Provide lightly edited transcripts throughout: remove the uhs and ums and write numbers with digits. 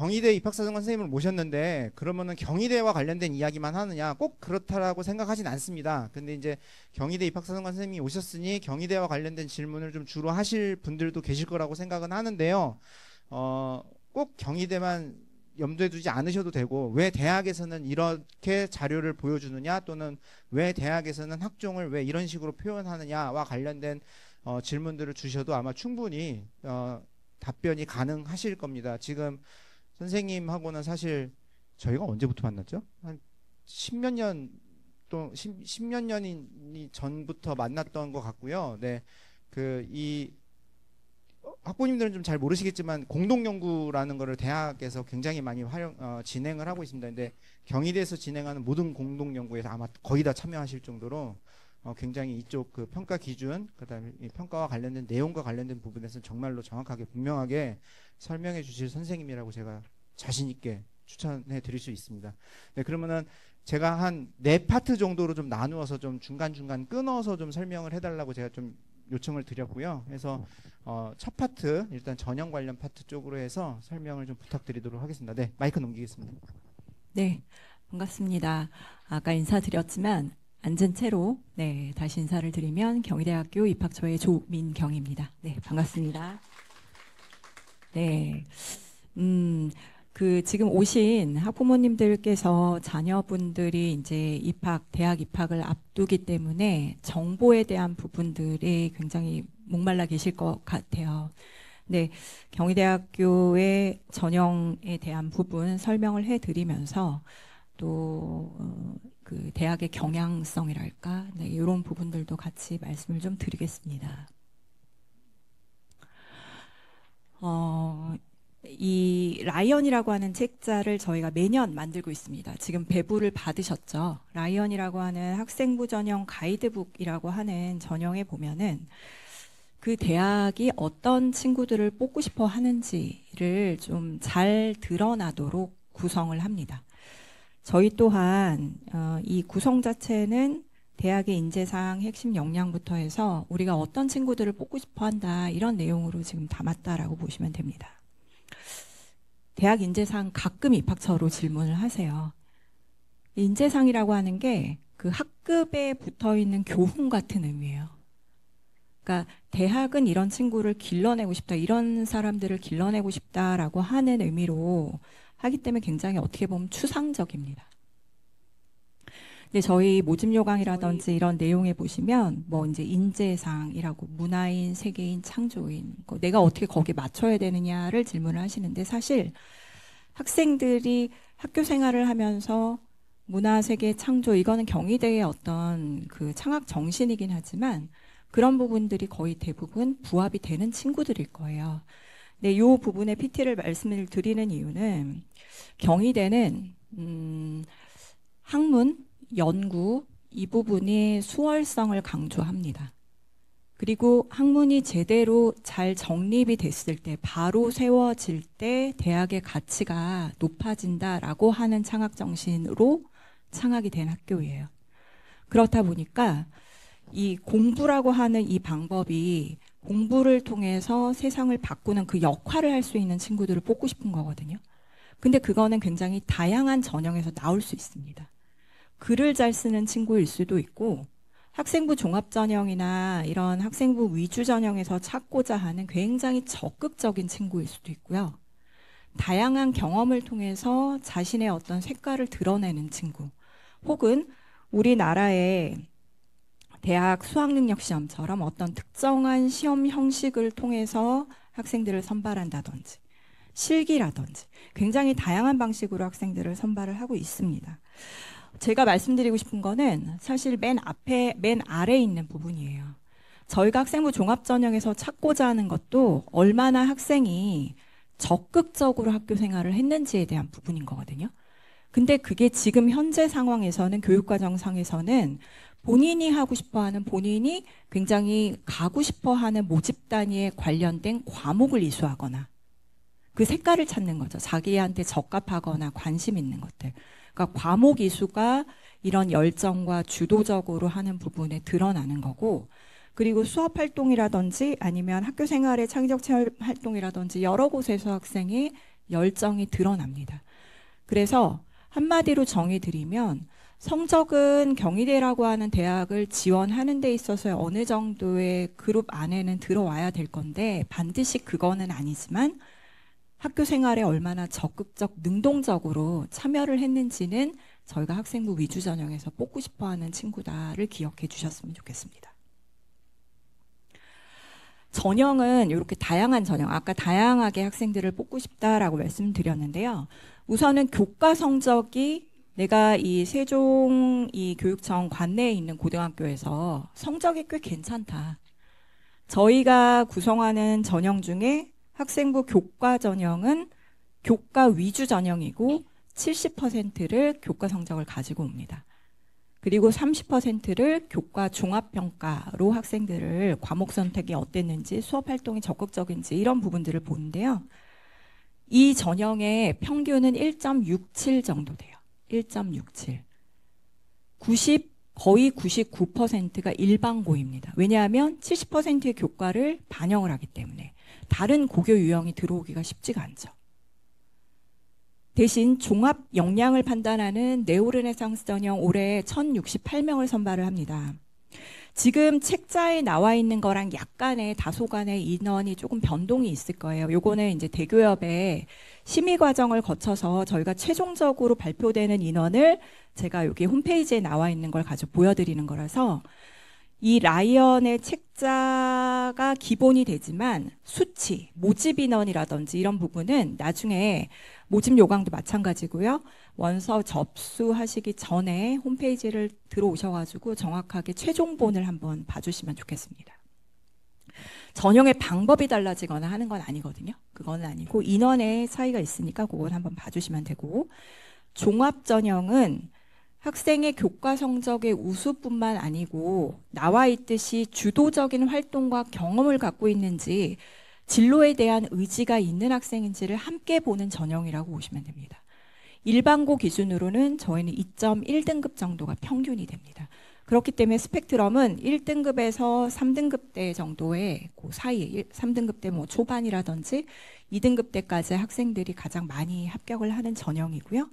경희대 입학사정관 선생님을 모셨는데 그러면은 경희대와 관련된 이야기만 하느냐? 꼭 그렇다라고 생각하진 않습니다. 근데 이제 경희대 입학사정관 선생님이 오셨으니 경희대와 관련된 질문을 좀 주로 하실 분들도 계실 거라고 생각은 하는데요. 꼭 경희대만 염두에 두지 않으셔도 되고 왜 대학에서는 이렇게 자료를 보여주느냐 또는 왜 대학에서는 학종을 왜 이런 식으로 표현하느냐와 관련된 질문들을 주셔도 아마 충분히 답변이 가능하실 겁니다. 지금 선생님하고는 사실 저희가 언제부터 만났죠? 한 십몇 년 또 십몇 년이 전부터 만났던 것 같고요. 네, 이 학부님들은 좀 잘 모르시겠지만 공동연구라는 거를 대학에서 굉장히 많이 진행을 하고 있습니다. 근데 경희대에서 진행하는 모든 공동연구에서 아마 거의 다 참여하실 정도로 굉장히 이쪽 그 평가 기준, 그다음에 이 평가와 관련된 내용과 관련된 부분에서는 정말로 정확하게 분명하게 설명해 주실 선생님이라고 제가 자신 있게 추천해 드릴 수 있습니다. 네, 그러면은 제가 한 네 파트 정도로 좀 나누어서 좀 중간중간 끊어서 좀 설명을 해달라고 제가 좀 요청을 드렸고요. 그래서 첫 파트 일단 전형 관련 파트 쪽으로 해서 설명을 좀 부탁드리도록 하겠습니다. 네, 마이크 넘기겠습니다. 네, 반갑습니다. 아까 인사드렸지만 앉은 채로 네, 다시 인사를 드리면 경희대학교 입학처의 조민경입니다. 네, 반갑습니다. 네, 지금 오신 학부모님들께서 자녀분들이 이제 대학 입학을 앞두기 때문에 정보에 대한 부분들이 굉장히 목말라 계실 것 같아요. 네, 경희대학교의 전형에 대한 부분 설명을 해드리면서 또 그 대학의 경향성이랄까, 네, 이런 부분들도 같이 말씀을 좀 드리겠습니다. 이 라이언이라고 하는 책자를 저희가 매년 만들고 있습니다. 지금 배부를 받으셨죠? 라이언이라고 하는 학생부 전형 가이드북이라고 하는 전형에 보면은 그 대학이 어떤 친구들을 뽑고 싶어 하는지를 좀 잘 드러나도록 구성을 합니다. 저희 또한 이 구성 자체는 대학의 인재상 핵심 역량부터 해서 우리가 어떤 친구들을 뽑고 싶어 한다 이런 내용으로 지금 담았다라고 보시면 됩니다. 대학 인재상 가끔 입학처로 질문을 하세요. 인재상이라고 하는 게 그 학급에 붙어 있는 교훈 같은 의미예요. 그러니까 대학은 이런 친구를 길러내고 싶다, 이런 사람들을 길러내고 싶다라고 하는 의미로 하기 때문에 굉장히 어떻게 보면 추상적입니다. 근데 저희 모집 요강이라든지 이런 내용에 보시면 뭐 이제 인재상이라고 문화인, 세계인, 창조인 내가 어떻게 거기에 맞춰야 되느냐를 질문을 하시는데 사실 학생들이 학교 생활을 하면서 문화, 세계, 창조 이거는 경희대의 어떤 그 창학 정신이긴 하지만 그런 부분들이 거의 대부분 부합이 되는 친구들일 거예요. 네, 이 부분의 PT를 말씀을 드리는 이유는 경희대는 학문, 연구 이 부분이 수월성을 강조합니다. 그리고 학문이 제대로 잘 정립이 됐을 때, 바로 세워질 때 대학의 가치가 높아진다라고 하는 창학 정신으로 창학이 된 학교예요. 그렇다 보니까 이 공부라고 하는 이 방법이 공부를 통해서 세상을 바꾸는 그 역할을 할 수 있는 친구들을 뽑고 싶은 거거든요. 근데 그거는 굉장히 다양한 전형에서 나올 수 있습니다. 글을 잘 쓰는 친구일 수도 있고 학생부 종합전형이나 이런 학생부 위주 전형에서 찾고자 하는 굉장히 적극적인 친구일 수도 있고요. 다양한 경험을 통해서 자신의 어떤 색깔을 드러내는 친구, 혹은 우리나라의 대학 수학능력시험처럼 어떤 특정한 시험 형식을 통해서 학생들을 선발한다든지 실기라든지 굉장히 다양한 방식으로 학생들을 선발을 하고 있습니다. 제가 말씀드리고 싶은 거는 사실 맨 아래에 있는 부분이에요. 저희가 학생부 종합전형에서 찾고자 하는 것도 얼마나 학생이 적극적으로 학교 생활을 했는지에 대한 부분인 거거든요. 근데 그게 지금 현재 상황에서는 교육과정상에서는 본인이 하고 싶어하는, 본인이 굉장히 가고 싶어하는 모집 단위에 관련된 과목을 이수하거나 그 색깔을 찾는 거죠. 자기한테 적합하거나 관심 있는 것들. 그러니까 과목 이수가 이런 열정과 주도적으로 하는 부분에 드러나는 거고, 그리고 수업 활동이라든지 아니면 학교 생활의 창의적 체험 활동이라든지 여러 곳에서 학생이 열정이 드러납니다. 그래서 한마디로 정의드리면 성적은 경희대라고 하는 대학을 지원하는 데 있어서 어느 정도의 그룹 안에는 들어와야 될 건데 반드시 그거는 아니지만 학교 생활에 얼마나 적극적, 능동적으로 참여를 했는지는 저희가 학생부 위주 전형에서 뽑고 싶어하는 친구다를 기억해 주셨으면 좋겠습니다. 전형은 이렇게 다양한 전형, 아까 다양하게 학생들을 뽑고 싶다라고 말씀드렸는데요. 우선은 교과 성적이 내가 이 세종 이 교육청 관내에 있는 고등학교에서 성적이 꽤 괜찮다. 저희가 구성하는 전형 중에 학생부 교과 전형은 교과 위주 전형이고 70%를 교과 성적을 가지고 옵니다. 그리고 30%를 교과 종합평가로 학생들을 과목 선택이 어땠는지, 수업 활동이 적극적인지 이런 부분들을 보는데요. 이 전형의 평균은 1.67 정도 돼요. 1.67. 거의 99%가 일반고입니다. 왜냐하면 70%의 교과를 반영을 하기 때문에 다른 고교 유형이 들어오기가 쉽지가 않죠. 대신 종합 역량을 판단하는 네오르네상스 전형 올해 1068명을 선발을 합니다. 지금 책자에 나와 있는 거랑 약간의 다소간의 인원이 조금 변동이 있을 거예요. 요거는 이제 대교협의 심의 과정을 거쳐서 저희가 최종적으로 발표되는 인원을 제가 여기 홈페이지에 나와 있는 걸 가지고 보여드리는 거라서 이 라이언의 책자가 기본이 되지만 수치, 모집 인원이라든지 이런 부분은 나중에 모집 요강도 마찬가지고요. 원서 접수하시기 전에 홈페이지를 들어오셔가지고 정확하게 최종본을 한번 봐주시면 좋겠습니다. 전형의 방법이 달라지거나 하는 건 아니거든요. 그건 아니고 인원의 차이가 있으니까 그건 한번 봐주시면 되고, 종합 전형은 학생의 교과 성적의 우수뿐만 아니고 나와 있듯이 주도적인 활동과 경험을 갖고 있는지 진로에 대한 의지가 있는 학생인지를 함께 보는 전형이라고 보시면 됩니다. 일반고 기준으로는 저희는 2.1등급 정도가 평균이 됩니다. 그렇기 때문에 스펙트럼은 1등급에서 3등급대 정도의 그 사이, 3등급대 뭐 초반이라든지 2등급대까지 학생들이 가장 많이 합격을 하는 전형이고요.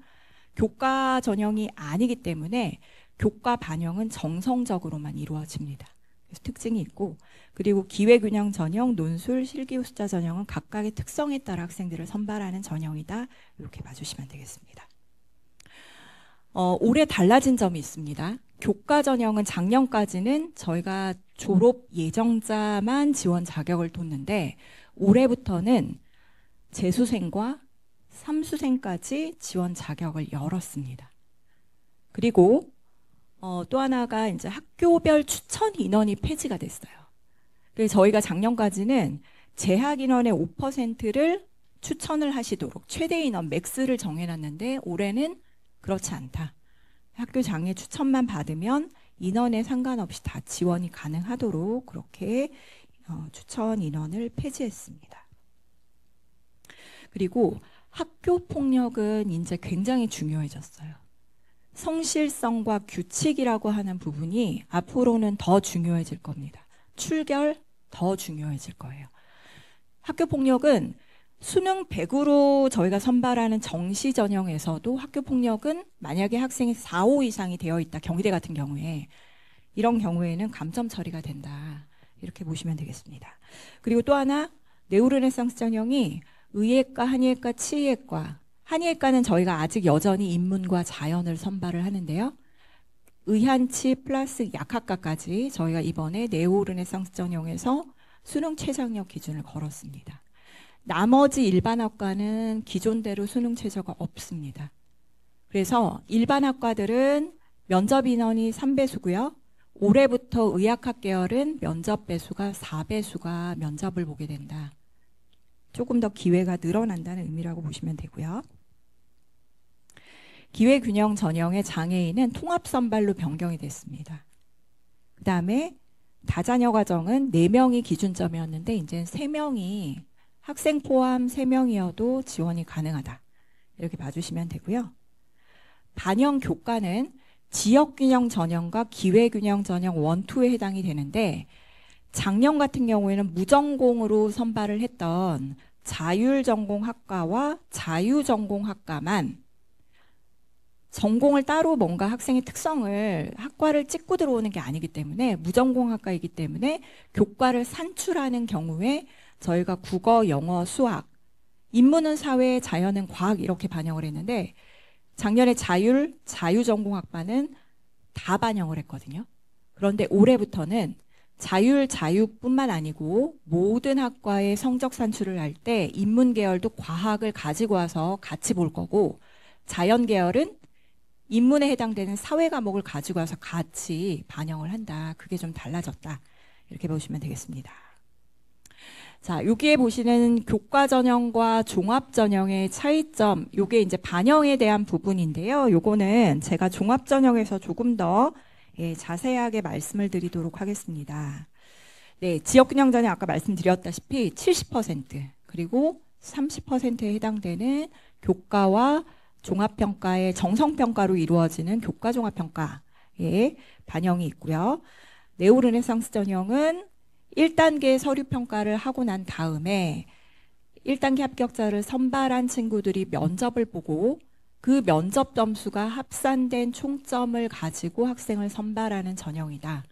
교과 전형이 아니기 때문에 교과 반영은 정성적으로만 이루어집니다. 그래서 특징이 있고, 그리고 기회균형 전형, 논술, 실기후수자 전형은 각각의 특성에 따라 학생들을 선발하는 전형이다. 이렇게 봐주시면 되겠습니다. 올해 달라진 점이 있습니다. 교과 전형은 작년까지는 저희가 졸업 예정자만 지원 자격을 뒀는데 올해부터는 재수생과 삼수생까지 지원 자격을 열었습니다. 그리고 또 하나가 이제 학교별 추천 인원이 폐지가 됐어요. 그래서 저희가 작년까지는 재학 인원의 5%를 추천을 하시도록 최대 인원 맥스를 정해놨는데 올해는 그렇지 않다. 학교 장애 추천만 받으면 인원에 상관없이 다 지원이 가능하도록 그렇게 추천 인원을 폐지했습니다. 그리고 학교 폭력은 이제 굉장히 중요해졌어요. 성실성과 규칙이라고 하는 부분이 앞으로는 더 중요해질 겁니다. 출결 더 중요해질 거예요. 학교 폭력은 수능 100으로 저희가 선발하는 정시 전형에서도 학교 폭력은 만약에 학생이 4, 5 이상이 되어 있다. 경희대 같은 경우에 이런 경우에는 감점 처리가 된다. 이렇게 보시면 되겠습니다. 그리고 또 하나 네오르네상스 전형이 의예과, 한의예과, 치의예과, 한의예과는 저희가 아직 여전히 인문과 자연을 선발을 하는데요. 의한치 플러스 약학과까지 저희가 이번에 네오르네상스 전형에서 수능 최저학력 기준을 걸었습니다. 나머지 일반학과는 기존대로 수능 최저가 없습니다. 그래서 일반학과들은 면접 인원이 3배수고요. 올해부터 의학학 계열은 면접 배수가 4배수가 면접을 보게 된다. 조금 더 기회가 늘어난다는 의미라고 보시면 되고요. 기회균형 전형의 장애인은 통합선발로 변경이 됐습니다. 그 다음에 다자녀 과정은 4명이 기준점이었는데 이제 3명이 학생 포함 3명이어도 지원이 가능하다. 이렇게 봐주시면 되고요. 반영 교과는 지역균형 전형과 기회균형 전형 1, 2에 해당이 되는데 작년 같은 경우에는 무전공으로 선발을 했던 자율전공학과와 자유전공학과만 전공을 따로 뭔가 학생의 특성을 학과를 찍고 들어오는 게 아니기 때문에 무전공학과이기 때문에 교과를 산출하는 경우에 저희가 국어, 영어, 수학, 인문은 사회, 자연은 과학 이렇게 반영을 했는데 작년에 자유전공학과는 다 반영을 했거든요. 그런데 올해부터는 자유뿐만 아니고 모든 학과의 성적 산출을 할 때 인문 계열도 과학을 가지고 와서 같이 볼 거고 자연 계열은 인문에 해당되는 사회 과목을 가지고 와서 같이 반영을 한다. 그게 좀 달라졌다. 이렇게 보시면 되겠습니다. 자, 여기에 보시는 교과 전형과 종합 전형의 차이점, 요게 이제 반영에 대한 부분인데요. 요거는 제가 종합 전형에서 조금 더 자세하게 말씀을 드리도록 하겠습니다. 네, 지역균형 전형 아까 말씀드렸다시피 70% 그리고 30%에 해당되는 교과와 종합평가의 정성평가로 이루어지는 교과 종합평가에 반영이 있고요. 네오르네상스 전형은 1단계 서류평가를 하고 난 다음에 1단계 합격자를 선발한 친구들이 면접을 보고 그 면접 점수가 합산된 총점을 가지고 학생을 선발하는 전형이다.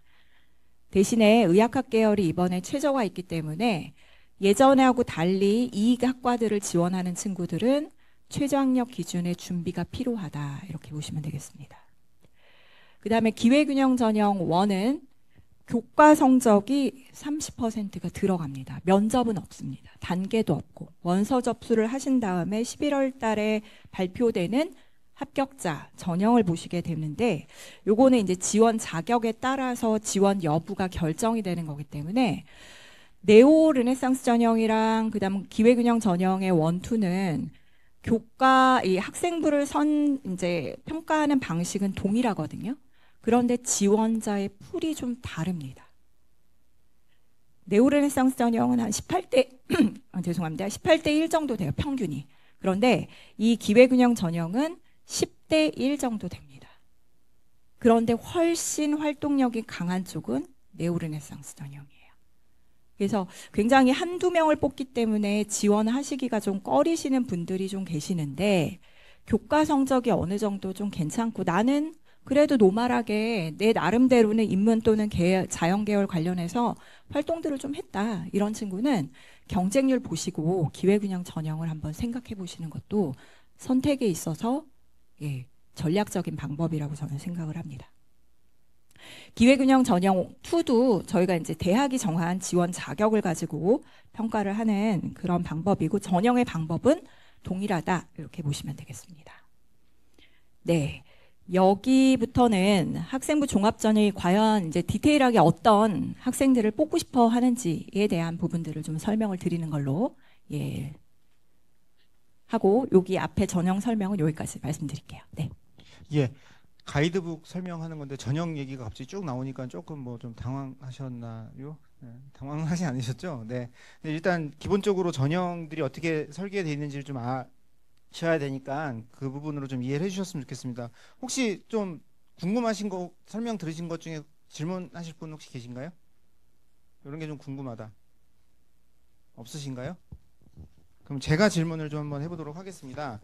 대신에 의학학 계열이 이번에 최저가 있기 때문에 예전하고 달리 이 학과들을 지원하는 친구들은 최저학력 기준의 준비가 필요하다. 이렇게 보시면 되겠습니다. 그 다음에 기회균형 전형 1은 교과 성적이 30%가 들어갑니다. 면접은 없습니다. 단계도 없고 원서 접수를 하신 다음에 11월 달에 발표되는 합격자 전형을 보시게 되는데 요거는 이제 지원 자격에 따라서 지원 여부가 결정이 되는 거기 때문에 네오 르네상스 전형이랑 그다음 기회균형 전형의 1, 2는 교과 이 학생부를 이제 평가하는 방식은 동일하거든요. 그런데 지원자의 풀이 좀 다릅니다. 네오르네상스 전형은 한 18대 죄송합니다. 18대 1 정도 돼요. 평균이. 그런데 이 기회균형 전형은 10대 1 정도 됩니다. 그런데 훨씬 활동력이 강한 쪽은 네오르네상스 전형이에요. 그래서 굉장히 한두 명을 뽑기 때문에 지원하시기가 좀 꺼리시는 분들이 좀 계시는데 교과 성적이 어느 정도 좀 괜찮고 나는 그래도 노멀하게 내 나름대로는 인문 또는 자연 계열 관련해서 활동들을 좀 했다. 이런 친구는 경쟁률 보시고 기회균형 전형을 한번 생각해 보시는 것도 선택에 있어서 전략적인 방법이라고 저는 생각을 합니다. 기회균형 전형 2도 저희가 이제 대학이 정한 지원 자격을 가지고 평가를 하는 그런 방법이고 전형의 방법은 동일하다. 이렇게 보시면 되겠습니다. 네. 여기부터는 학생부 종합전형이 과연 이제 디테일하게 어떤 학생들을 뽑고 싶어 하는지에 대한 부분들을 좀 설명을 드리는 걸로 하고 여기 앞에 전형 설명은 여기까지 말씀드릴게요. 네. 예. 가이드북 설명하는 건데 전형 얘기가 갑자기 쭉 나오니까 조금 뭐 좀 당황하셨나요? 네, 당황하지 않으셨죠? 네. 근데 일단 기본적으로 전형들이 어떻게 설계되어 있는지를 좀 아셔야 되니까 그 부분으로 좀 이해를 해주셨으면 좋겠습니다. 혹시 좀 궁금하신 거 설명 들으신 것 중에 질문하실 분 혹시 계신가요? 이런 게 좀 궁금하다. 없으신가요? 그럼 제가 질문을 좀 한번 해보도록 하겠습니다.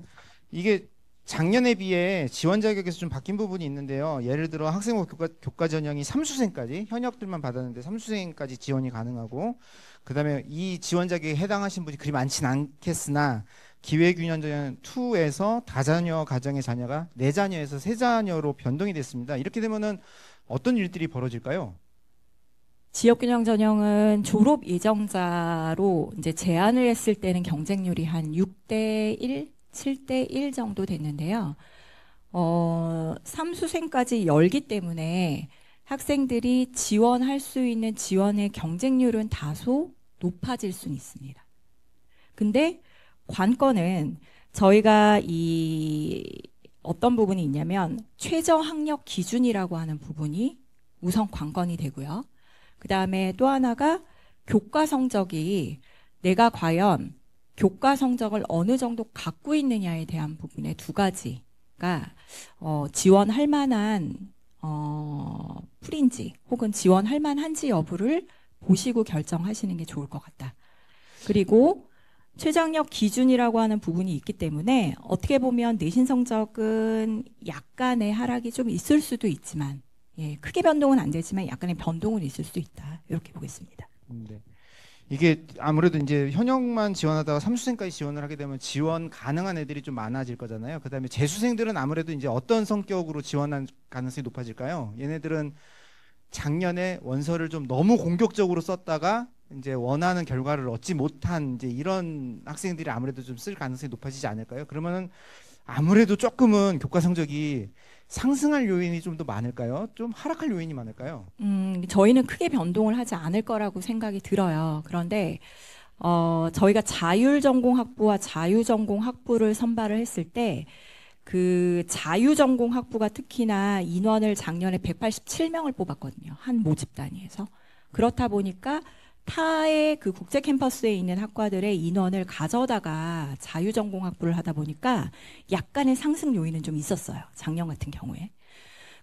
이게 작년에 비해 지원 자격에서 좀 바뀐 부분이 있는데요. 예를 들어 학생부 교과 전형이 3수생까지 현역들만 받았는데 3수생까지 지원이 가능하고 그다음에 이 지원 자격에 해당하신 분이 그리 많지는 않겠으나 기회균형 전형 2에서 다자녀 가정의 자녀가 4자녀에서 3자녀로 변동이 됐습니다. 이렇게 되면은 어떤 일들이 벌어질까요? 지역균형 전형은 졸업 예정자로 이제 제한을 했을 때는 경쟁률이 한 6대 1, 7대 1 정도 됐는데요. 3수생까지 열기 때문에 학생들이 지원할 수 있는 지원의 경쟁률은 다소 높아질 수는 있습니다. 근데 관건은 저희가 어떤 부분이 있냐면 최저 학력 기준이라고 하는 부분이 우선 관건이 되고요. 그 다음에 또 하나가 교과 성적이 내가 과연 교과 성적을 어느 정도 갖고 있느냐에 대한 부분의 두 가지가 지원할 만한 풀인지 혹은 지원할 만한지 여부를 보시고 결정하시는 게 좋을 것 같다. 그리고 최저학력 기준이라고 하는 부분이 있기 때문에 어떻게 보면 내신 성적은 약간의 하락이 좀 있을 수도 있지만 예, 크게 변동은 안 되지만 약간의 변동은 있을 수 있다. 이렇게 보겠습니다. 네. 이게 아무래도 이제 현역만 지원하다가 삼수생까지 지원을 하게 되면 지원 가능한 애들이 좀 많아질 거잖아요. 그다음에 재수생들은 아무래도 이제 어떤 성격으로 지원할 가능성이 높아질까요? 얘네들은 작년에 원서를 좀 너무 공격적으로 썼다가 이제 원하는 결과를 얻지 못한 이제 이런 학생들이 아무래도 좀 쓸 가능성이 높아지지 않을까요? 그러면은 아무래도 조금은 교과 성적이 상승할 요인이 좀 더 많을까요? 좀 하락할 요인이 많을까요? 저희는 크게 변동을 하지 않을 거라고 생각이 들어요. 그런데 저희가 자율전공학부와 자유전공학부를 선발을 했을 때 그 자유전공학부가 특히나 인원을 작년에 187명을 뽑았거든요. 한 모집 단위에서. 그렇다 보니까 타의 그 국제 캠퍼스에 있는 학과들의 인원을 가져다가 자유전공학부를 하다 보니까 약간의 상승 요인은 좀 있었어요. 작년 같은 경우에.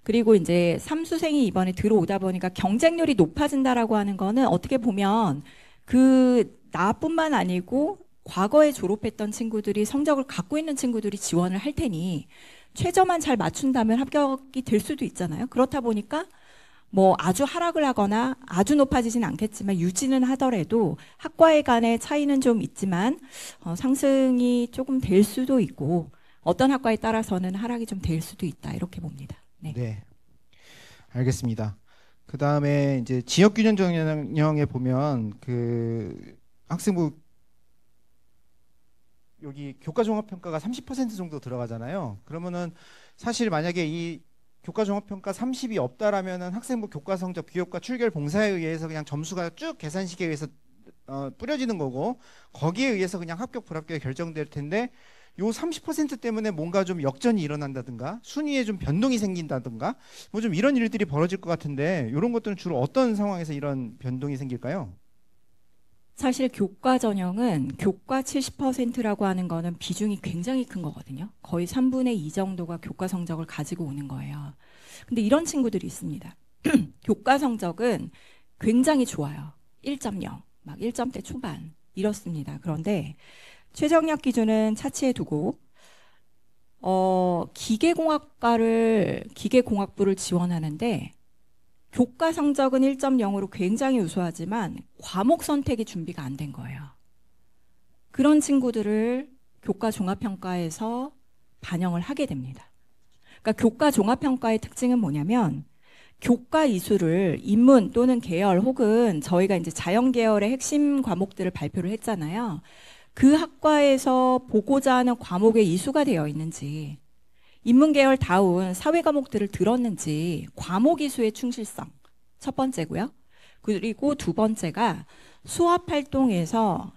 그리고 이제 삼수생이 이번에 들어오다 보니까 경쟁률이 높아진다라고 하는 거는 어떻게 보면 그 나뿐만 아니고 과거에 졸업했던 친구들이 성적을 갖고 있는 친구들이 지원을 할 테니 최저만 잘 맞춘다면 합격이 될 수도 있잖아요. 그렇다 보니까 뭐 아주 하락을 하거나 아주 높아지진 않겠지만 유지는 하더라도 학과에 간의 차이는 좀 있지만 상승이 조금 될 수도 있고 어떤 학과에 따라서는 하락이 좀 될 수도 있다. 이렇게 봅니다. 네. 네, 알겠습니다. 그 다음에 이제 지역균형 전형에 보면 그 학생부 여기 교과종합평가가 30% 정도 들어가잖아요. 그러면은 사실 만약에 이 교과종합평가 30이 없다라면은 학생부 교과성적 비교과 출결 봉사에 의해서 그냥 점수가 쭉 계산식에 의해서 뿌려지는 거고 거기에 의해서 그냥 합격 불합격이 결정될 텐데 요 30% 때문에 뭔가 좀 역전이 일어난다든가 순위에 좀 변동이 생긴다든가 뭐 좀 이런 일들이 벌어질 것 같은데 이런 것들은 주로 어떤 상황에서 이런 변동이 생길까요? 사실 교과 전형은 교과 70%라고 하는 거는 비중이 굉장히 큰 거거든요. 거의 3분의 2 정도가 교과 성적을 가지고 오는 거예요. 근데 이런 친구들이 있습니다. 교과 성적은 굉장히 좋아요. 1.0, 막 1점대 초반 이렇습니다. 그런데 최저학력 기준은 차치해 두고 기계공학부를 지원하는데 교과 성적은 1.0으로 굉장히 우수하지만 과목 선택이 준비가 안 된 거예요. 그런 친구들을 교과 종합평가에서 반영을 하게 됩니다. 그러니까 교과 종합평가의 특징은 뭐냐면 교과 이수를 인문 또는 계열 혹은 저희가 이제 자연 계열의 핵심 과목들을 발표를 했잖아요. 그 학과에서 보고자 하는 과목에 이수가 되어 있는지 인문계열 다운 사회 과목들을 들었는지 과목 이수의 충실성 첫 번째고요. 그리고 두 번째가 수업 활동에서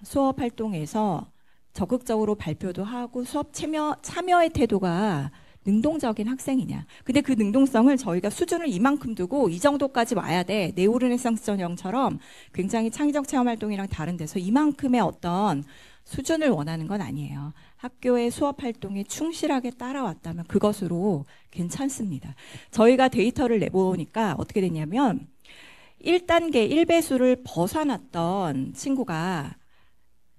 적극적으로 발표도 하고 수업 참여의 태도가 능동적인 학생이냐. 근데 그 능동성을 저희가 수준을 이만큼 두고 이 정도까지 와야 돼. 네오르네상스 전형처럼 굉장히 창의적 체험 활동이랑 다른 데서 이만큼의 어떤 수준을 원하는 건 아니에요. 학교의 수업 활동에 충실하게 따라왔다면 그것으로 괜찮습니다. 저희가 데이터를 내보니까 어떻게 됐냐면 1단계 1배수를 벗어났던 친구가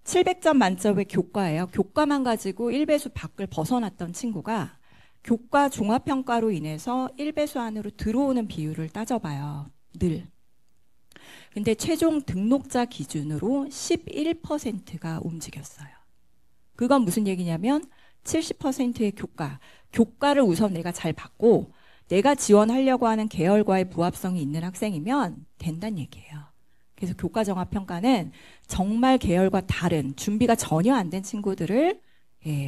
700점 만점의 교과예요. 교과만 가지고 1배수 밖을 벗어났던 친구가 교과 종합평가로 인해서 1배수 안으로 들어오는 비율을 따져봐요. 늘. 근데 최종 등록자 기준으로 11%가 움직였어요. 그건 무슨 얘기냐면 70%의 교과를 우선 내가 잘 받고 내가 지원하려고 하는 계열과의 부합성이 있는 학생이면 된다는 얘기예요. 그래서 교과 종합평가는 정말 계열과 다른 준비가 전혀 안 된 친구들을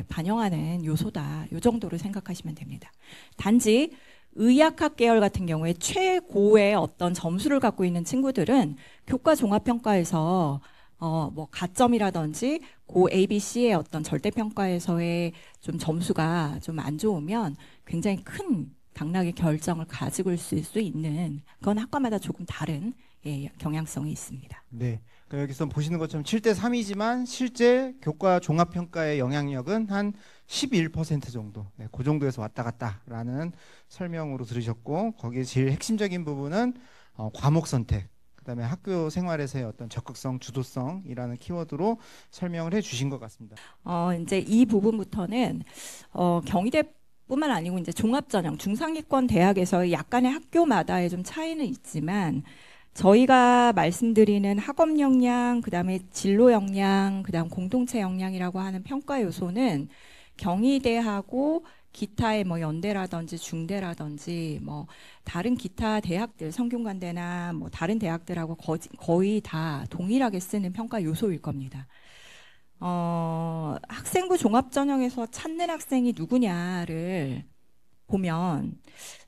반영하는 요소다. 요 정도로 생각하시면 됩니다. 단지 의학학 계열 같은 경우에 최고의 어떤 점수를 갖고 있는 친구들은 교과 종합평가에서 뭐 가점이라든지 고 ABC의 어떤 절대평가에서의 좀 점수가 좀 안 좋으면 굉장히 큰 당락의 결정을 가지고 있을 수 있는 그건 학과마다 조금 다른 경향성이 있습니다. 네. 그러니까 여기서 보시는 것처럼 7대 3이지만 실제 교과 종합평가의 영향력은 한 11% 정도, 네, 그 정도에서 왔다 갔다라는 설명으로 들으셨고 거기에 제일 핵심적인 부분은 과목 선택, 그다음에 학교 생활에서의 어떤 적극성, 주도성이라는 키워드로 설명을 해주신 것 같습니다. 이제 이 부분부터는 경희대뿐만 아니고 이제 종합전형 중상위권 대학에서 약간의 학교마다의 좀 차이는 있지만 저희가 말씀드리는 학업 역량, 그다음에 진로 역량, 그다음 공동체 역량이라고 하는 평가 요소는 경희대하고 기타의 뭐 연대라든지 중대라든지 뭐 다른 기타 대학들 성균관대나 뭐 다른 대학들하고 거의 다 동일하게 쓰는 평가 요소일 겁니다. 학생부 종합전형에서 찾는 학생이 누구냐를 보면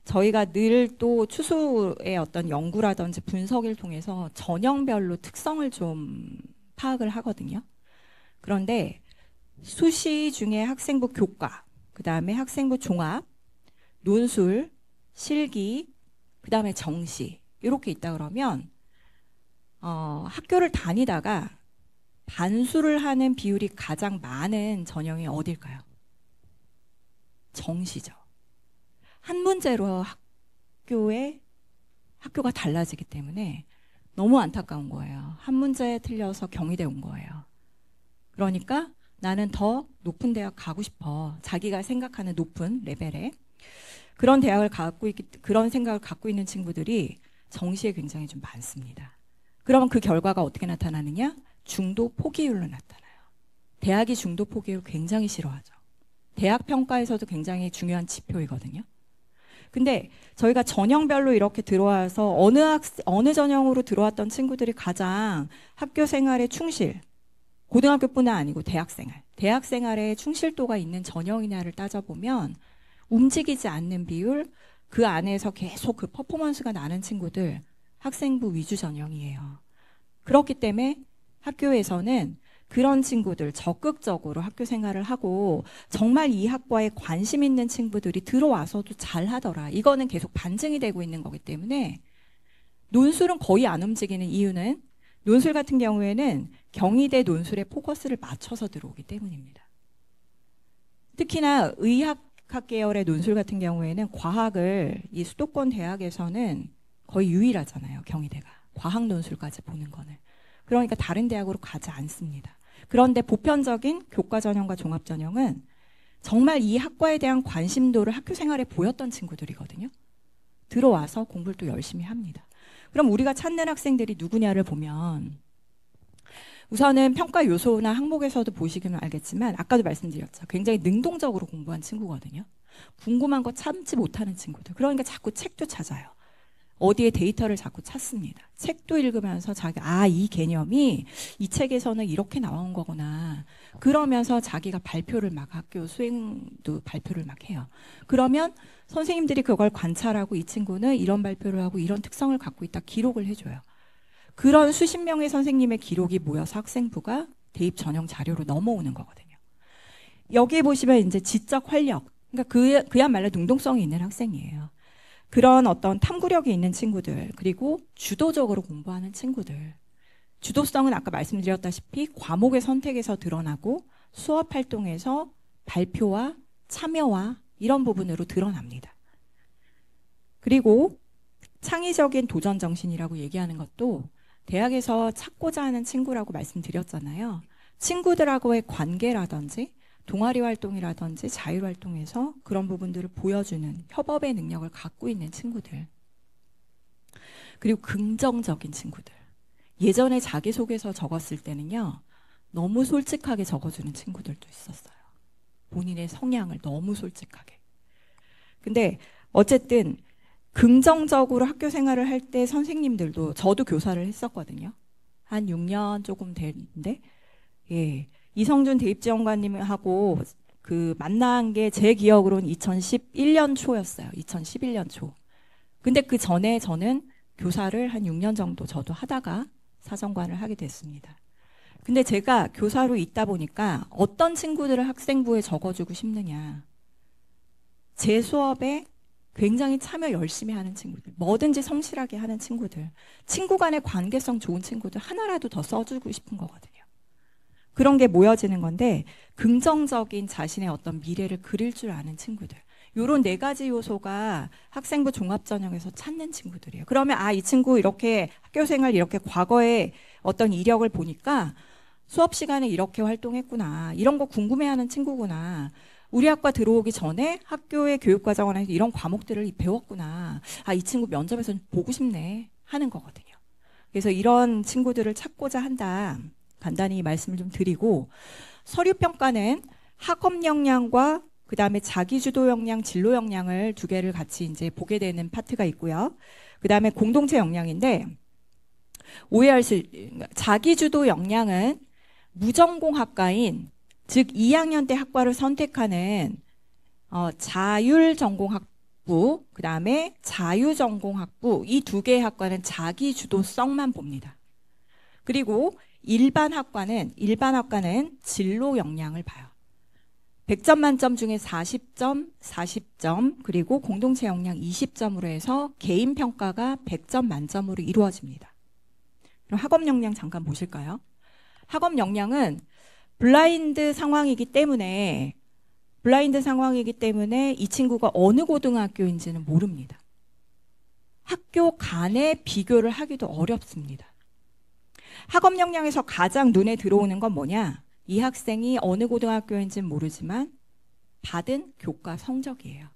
저희가 늘 또 추수의 어떤 연구라든지 분석을 통해서 전형별로 특성을 좀 파악을 하거든요. 그런데 수시 중에 학생부 교과, 그 다음에 학생부 종합, 논술, 실기, 그 다음에 정시 이렇게 있다 그러면 학교를 다니다가 반수를 하는 비율이 가장 많은 전형이 어딜까요? 정시죠. 한 문제로 학교가 달라지기 때문에 너무 안타까운 거예요. 한 문제 틀려서 경희대 온 거예요. 그러니까 나는 더 높은 대학 가고 싶어. 자기가 생각하는 높은 레벨에 그런 대학을 그런 생각을 갖고 있는 친구들이 정시에 굉장히 좀 많습니다. 그러면 그 결과가 어떻게 나타나느냐? 중도 포기율로 나타나요. 대학이 중도 포기율 굉장히 싫어하죠. 대학 평가에서도 굉장히 중요한 지표이거든요. 근데 저희가 전형별로 이렇게 들어와서 어느 전형으로 들어왔던 친구들이 가장 학교 생활에 충실, 고등학교뿐만 아니고 대학 생활에 충실도가 있는 전형이냐를 따져보면 움직이지 않는 비율, 그 안에서 계속 그 퍼포먼스가 나는 친구들 학생부 위주 전형이에요. 그렇기 때문에 학교에서는 그런 친구들 적극적으로 학교 생활을 하고 정말 이 학과에 관심 있는 친구들이 들어와서도 잘 하더라. 이거는 계속 반증이 되고 있는 거기 때문에 논술은 거의 안 움직이는 이유는 논술 같은 경우에는 경희대 논술에 포커스를 맞춰서 들어오기 때문입니다. 특히나 의학학 계열의 논술 같은 경우에는 과학을 이 수도권 대학에서는 거의 유일하잖아요. 경희대가. 과학 논술까지 보는 거는. 그러니까 다른 대학으로 가지 않습니다. 그런데 보편적인 교과 전형과 종합 전형은 정말 이 학과에 대한 관심도를 학교 생활에 보였던 친구들이거든요. 들어와서 공부를 또 열심히 합니다. 그럼 우리가 찾는 학생들이 누구냐를 보면 우선은 평가 요소나 항목에서도 보시면 알겠지만 아까도 말씀드렸죠. 굉장히 능동적으로 공부한 친구거든요. 궁금한 거 참지 못하는 친구들. 그러니까 자꾸 책도 찾아요. 어디에 데이터를 자꾸 찾습니다. 책도 읽으면서 이 개념이 이 책에서는 이렇게 나온 거구나. 그러면서 자기가 발표를 막 학교 수행도 발표를 막 해요. 그러면 선생님들이 그걸 관찰하고 이 친구는 이런 발표를 하고 이런 특성을 갖고 있다 기록을 해줘요. 그런 수십 명의 선생님의 기록이 모여서 학생부가 대입 전형 자료로 넘어오는 거거든요. 여기 보시면 이제 지적 활력, 그러니까 그야말로 능동성이 있는 학생이에요. 그런 어떤 탐구력이 있는 친구들, 그리고 주도적으로 공부하는 친구들. 주도성은 아까 말씀드렸다시피 과목의 선택에서 드러나고 수업 활동에서 발표와 참여와 이런 부분으로 드러납니다. 그리고 창의적인 도전 정신이라고 얘기하는 것도 대학에서 찾고자 하는 친구라고 말씀드렸잖아요. 친구들하고의 관계라든지 동아리 활동이라든지 자율 활동에서 그런 부분들을 보여주는 협업의 능력을 갖고 있는 친구들. 그리고 긍정적인 친구들. 예전에 자기소개서 적었을 때는요. 너무 솔직하게 적어주는 친구들도 있었어요. 본인의 성향을 너무 솔직하게. 근데 어쨌든 긍정적으로 학교 생활을 할 때 선생님들도 저도 교사를 했었거든요. 한 6년 조금 됐는데 예. 이성준 대입지원관님하고 그 만난 게 제 기억으로는 2011년 초였어요. 2011년 초. 근데 그 전에 저는 교사를 한 6년 정도 저도 하다가 사정관을 하게 됐습니다. 근데 제가 교사로 있다 보니까 어떤 친구들을 학생부에 적어주고 싶느냐. 제 수업에 굉장히 참여 열심히 하는 친구들, 뭐든지 성실하게 하는 친구들, 친구 간의 관계성 좋은 친구들 하나라도 더 써주고 싶은 거거든요. 그런 게 모여지는 건데 긍정적인 자신의 어떤 미래를 그릴 줄 아는 친구들. 요런 4가지 요소가 학생부 종합전형에서 찾는 친구들이에요. 그러면 이 친구 이렇게 학교생활 이렇게 과거에 어떤 이력을 보니까 수업 시간에 이렇게 활동했구나. 이런 거 궁금해하는 친구구나. 우리 학과 들어오기 전에 학교의 교육과정원에서 이런 과목들을 배웠구나. 이 친구 면접에서 보고 싶네 하는 거거든요. 그래서 이런 친구들을 찾고자 한다. 간단히 말씀을 좀 드리고, 서류평가는 학업 역량과 그 다음에 자기주도 역량, 진로 역량을 2개를 같이 이제 보게 되는 파트가 있고요. 그 다음에 공동체 역량인데, 자기주도 역량은 무전공학과인, 즉 2학년 때 학과를 선택하는 자율전공학부, 그 다음에 자유전공학부, 이 2개의 학과는 자기주도성만 봅니다. 그리고 일반 학과는 진로 역량을 봐요. 100점 만점 중에 40점, 40점, 그리고 공동체 역량 20점으로 해서 개인 평가가 100점 만점으로 이루어집니다. 그럼 학업 역량 잠깐 보실까요? 학업 역량은 블라인드 상황이기 때문에 이 친구가 어느 고등학교인지는 모릅니다. 학교 간의 비교를 하기도 어렵습니다. 학업 역량에서 가장 눈에 들어오는 건 뭐냐? 이 학생이 어느 고등학교인지는 모르지만 받은 교과 성적이에요.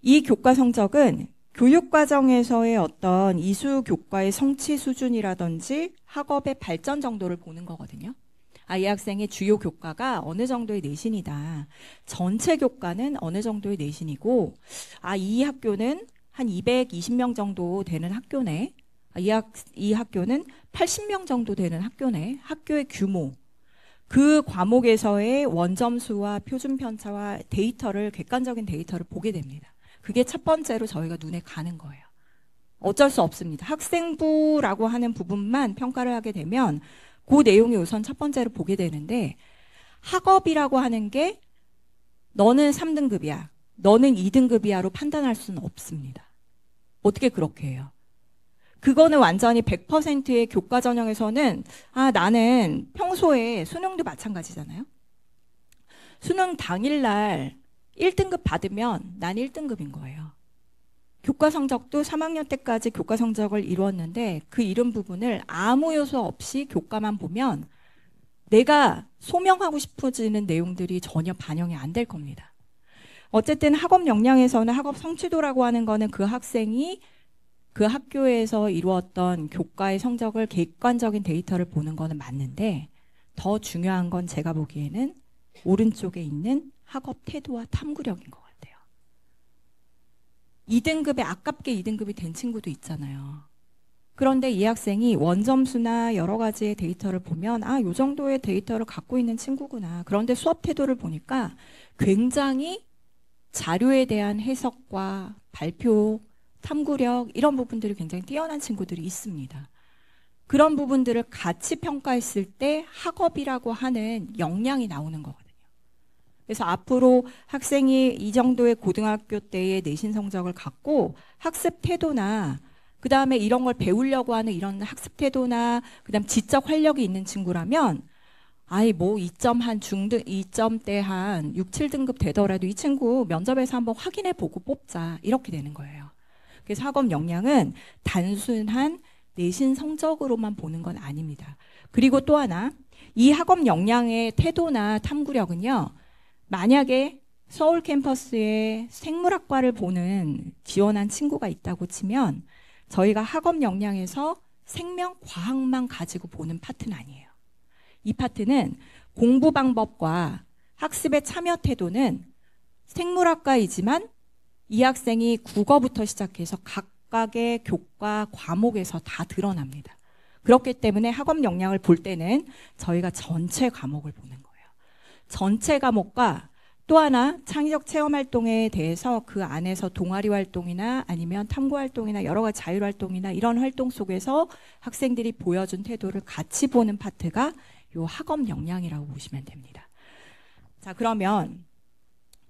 이 교과 성적은 교육과정에서의 어떤 이수 교과의 성취 수준이라든지 학업의 발전 정도를 보는 거거든요. 이 학생의 주요 교과가 어느 정도의 내신이다. 전체 교과는 어느 정도의 내신이고, 이 학교는 한 220명 정도 되는 학교네. 이 학교는 80명 정도 되는 학교네. 학교의 규모. 그 과목에서의 원점수와 표준 편차와 객관적인 데이터를 보게 됩니다. 그게 첫 번째로 저희가 눈에 가는 거예요. 어쩔 수 없습니다. 학생부라고 하는 부분만 평가를 하게 되면 그 내용이 우선 첫 번째로 보게 되는데, 학업이라고 하는 게 너는 3등급이야, 너는 2등급이야로 판단할 수는 없습니다. 어떻게 그렇게 해요? 그거는 완전히 100%의 교과 전형에서는 나는 평소에 수능도 마찬가지잖아요. 수능 당일날 1등급 받으면 난 1등급인 거예요. 교과 성적도 3학년 때까지 교과 성적을 이루었는데 그 이런 부분을 아무 요소 없이 교과만 보면 내가 소명하고 싶어지는 내용들이 전혀 반영이 안 될 겁니다. 어쨌든 학업 역량에서는 학업 성취도라고 하는 거는 그 학생이 그 학교에서 이루었던 교과의 성적을 객관적인 데이터를 보는 거는 맞는데, 더 중요한 건 제가 보기에는 오른쪽에 있는 학업 태도와 탐구력인 것 같아요. 2등급에 아깝게 2등급이 된 친구도 있잖아요. 그런데 이 학생이 원점수나 여러 가지의 데이터를 보면 요 정도의 데이터를 갖고 있는 친구구나. 그런데 수업 태도를 보니까 굉장히 자료에 대한 해석과 발표, 탐구력 이런 부분들이 굉장히 뛰어난 친구들이 있습니다. 그런 부분들을 같이 평가했을 때 학업이라고 하는 역량이 나오는 거거든요. 그래서 앞으로 학생이 이 정도의 고등학교 때의 내신 성적을 갖고 학습 태도나 그 다음에 이런 걸 배우려고 하는 이런 학습 태도나 그 다음 지적 활력이 있는 친구라면 2점대 한 6, 7등급 되더라도 이 친구 면접에서 한번 확인해 보고 뽑자 이렇게 되는 거예요. 그래서 학업 역량은 단순한 내신 성적으로만 보는 건 아닙니다. 그리고 또 하나, 이 학업 역량의 태도나 탐구력은요, 만약에 서울 캠퍼스에 생물학과를 지원한 친구가 있다고 치면 저희가 학업 역량에서 생명과학만 가지고 보는 파트는 아니에요. 이 파트는 공부 방법과 학습의 참여 태도는 생물학과이지만 이 학생이 국어부터 시작해서 각각의 교과 과목에서 다 드러납니다. 그렇기 때문에 학업 역량을 볼 때는 저희가 전체 과목을 보는 거예요. 전체 과목과 또 하나 창의적 체험 활동에 대해서 그 안에서 동아리 활동이나 아니면 탐구 활동이나 여러 가지 자율 활동이나 이런 활동 속에서 학생들이 보여준 태도를 같이 보는 파트가 요 학업 역량이라고 보시면 됩니다. 자, 그러면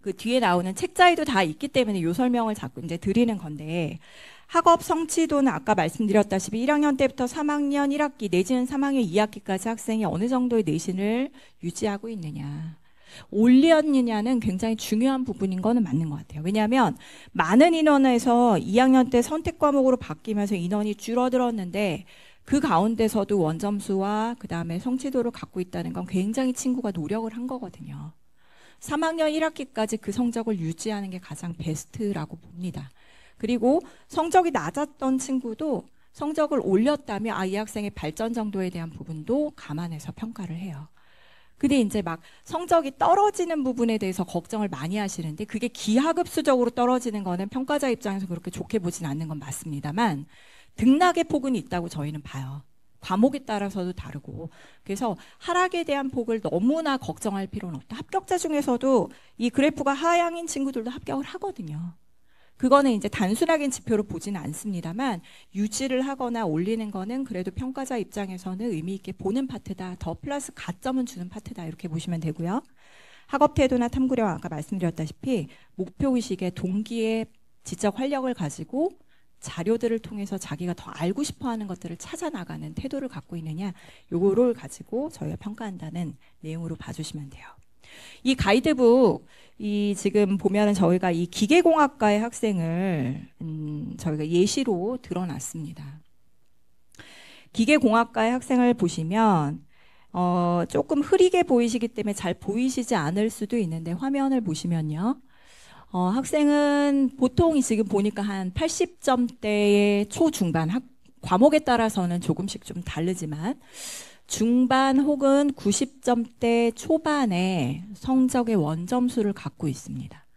그 뒤에 나오는 책자에도 다 있기 때문에 요 설명을 자꾸 이제 드리는 건데, 학업 성취도는 아까 말씀드렸다시피 1학년 때부터 3학년 1학기 내지는 3학년 2학기까지 학생이 어느 정도의 내신을 유지하고 있느냐. 올렸느냐는 굉장히 중요한 부분인 거는 맞는 것 같아요. 왜냐하면 많은 인원에서 2학년 때 선택 과목으로 바뀌면서 인원이 줄어들었는데 그 가운데서도 원점수와 그 다음에 성취도를 갖고 있다는 건 굉장히 친구가 노력을 한 거거든요. 3학년 1학기까지 그 성적을 유지하는 게 가장 베스트라고 봅니다. 그리고 성적이 낮았던 친구도 성적을 올렸다면 이 학생의 발전 정도에 대한 부분도 감안해서 평가를 해요. 근데 이제 막 성적이 떨어지는 부분에 대해서 걱정을 많이 하시는데 그게 기하급수적으로 떨어지는 거는 평가자 입장에서 그렇게 좋게 보진 않는 건 맞습니다만 등락의 폭은 있다고 저희는 봐요. 과목에 따라서도 다르고. 그래서 하락에 대한 폭을 너무나 걱정할 필요는 없다. 합격자 중에서도 이 그래프가 하향인 친구들도 합격을 하거든요. 그거는 이제 단순하게 지표로 보지는 않습니다만 유지를 하거나 올리는 거는 그래도 평가자 입장에서는 의미 있게 보는 파트다. 더 플러스 가점은 주는 파트다. 이렇게 보시면 되고요. 학업 태도나 탐구력 아까 말씀드렸다시피 목표의식의 동기의 지적 활력을 가지고 자료들을 통해서 자기가 더 알고 싶어하는 것들을 찾아나가는 태도를 갖고 있느냐 요거를 가지고 저희가 평가한다는 내용으로 봐주시면 돼요. 이 가이드북 이 지금 보면은 저희가 이 기계공학과의 학생을 저희가 예시로 드러놨습니다. 기계공학과의 학생을 보시면 조금 흐리게 보이시기 때문에 잘 보이시지 않을 수도 있는데 화면을 보시면요. 학생은 보통 지금 보니까 한 80점대의 초중반 과목에 따라서는 조금씩 좀 다르지만 중반 혹은 90점대 초반의 성적의 원점수를 갖고 있습니다.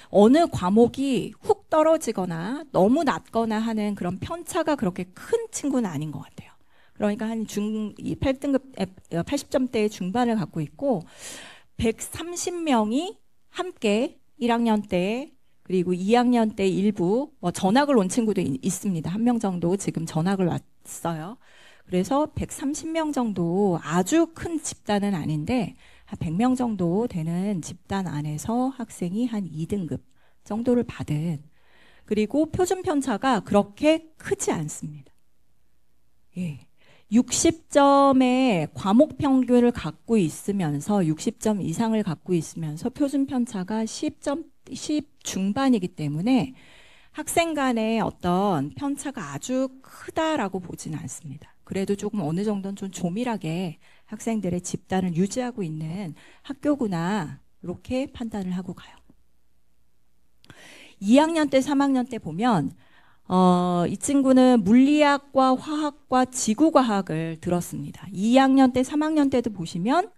어느 과목이 훅 떨어지거나 너무 낮거나 하는 그런 편차가 그렇게 큰 친구는 아닌 것 같아요. 그러니까 한 8등급 80점대의 중반을 갖고 있고 130명이 함께 1학년 때 그리고 2학년 때 일부 전학을 온 친구도 있습니다. 한 명 정도 지금 전학을 왔어요. 그래서 130명 정도 아주 큰 집단은 아닌데 한 100명 정도 되는 집단 안에서 학생이 한 2등급 정도를 받은 그리고 표준 편차가 그렇게 크지 않습니다. 예. 60점의 과목 평균을 갖고 있으면서 60점 이상을 갖고 있으면서 표준 편차가 10 중반이기 때문에 학생 간의 어떤 편차가 아주 크다라고 보지는 않습니다. 그래도 조금 어느 정도는 좀 조밀하게 학생들의 집단을 유지하고 있는 학교구나 이렇게 판단을 하고 가요. 2학년 때 3학년 때 보면 이 친구는 물리학과 화학과 지구과학을 들었습니다. 2학년 때 3학년 때도 보시면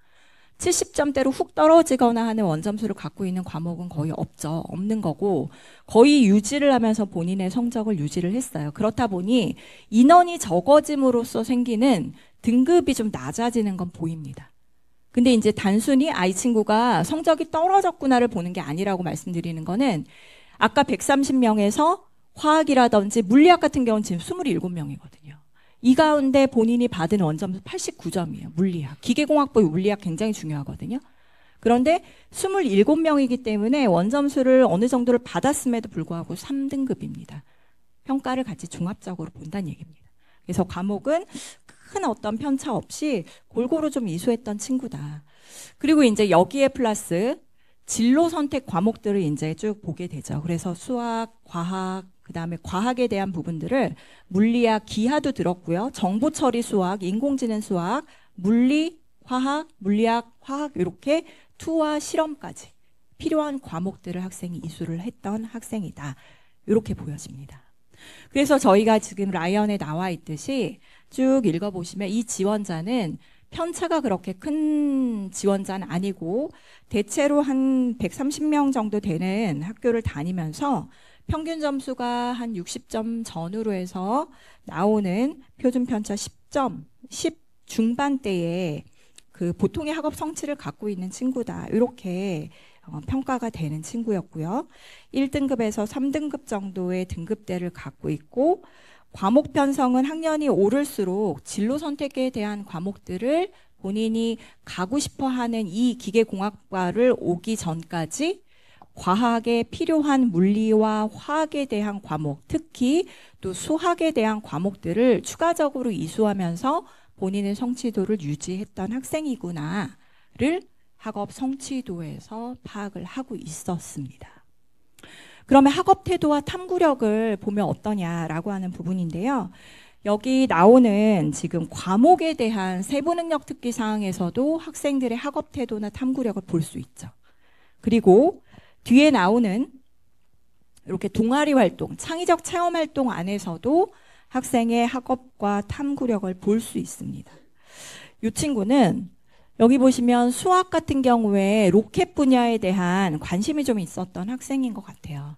70점대로 훅 떨어지거나 하는 원점수를 갖고 있는 과목은 거의 없죠. 없는 거고 거의 유지를 하면서 본인의 성적을 유지를 했어요. 그렇다 보니 인원이 적어짐으로써 생기는 등급이 좀 낮아지는 건 보입니다. 근데 이제 단순히 이 친구가 성적이 떨어졌구나를 보는 게 아니라고 말씀드리는 거는 아까 130명에서 화학이라든지 물리학 같은 경우는 지금 27명이거든요. 이 가운데 본인이 받은 원점수 89점이에요. 물리학. 기계공학부 물리학 굉장히 중요하거든요. 그런데 27명이기 때문에 원점수를 어느 정도를 받았음에도 불구하고 3등급입니다. 평가를 같이 종합적으로 본다는 얘기입니다. 그래서 과목은 큰 어떤 편차 없이 골고루 좀 이수했던 친구다. 그리고 이제 여기에 플러스 진로 선택 과목들을 이제 쭉 보게 되죠. 그래서 수학, 과학, 그 다음에 과학에 대한 부분들을 물리학, 기하도 들었고요. 정보처리 수학, 인공지능 수학, 물리, 화학, 물리학, 화학 이렇게 투와 실험까지 필요한 과목들을 학생이 이수를 했던 학생이다. 이렇게 보여집니다. 그래서 저희가 지금 라이언에 나와 있듯이 쭉 읽어보시면 이 지원자는 편차가 그렇게 큰 지원자는 아니고 대체로 한 130명 정도 되는 학교를 다니면서 평균 점수가 한 60점 전후로 해서 나오는 표준 편차 10점, 10 중반대에 그 보통의 학업 성취를 갖고 있는 친구다. 이렇게 평가가 되는 친구였고요. 1등급에서 3등급 정도의 등급대를 갖고 있고 과목 편성은 학년이 오를수록 진로 선택에 대한 과목들을 본인이 가고 싶어하는 이 기계공학과를 오기 전까지 과학에 필요한 물리와 화학에 대한 과목, 특히 또 수학에 대한 과목들을 추가적으로 이수하면서 본인의 성취도를 유지했던 학생이구나를 학업 성취도에서 파악을 하고 있었습니다. 그러면 학업 태도와 탐구력을 보면 어떠냐라고 하는 부분인데요. 여기 나오는 지금 과목에 대한 세부 능력 특기 사항에서도 학생들의 학업 태도나 탐구력을 볼 수 있죠. 그리고 뒤에 나오는 이렇게 동아리 활동, 창의적 체험 활동 안에서도 학생의 학업과 탐구력을 볼 수 있습니다. 이 친구는 여기 보시면 수학 같은 경우에 로켓 분야에 대한 관심이 좀 있었던 학생인 것 같아요.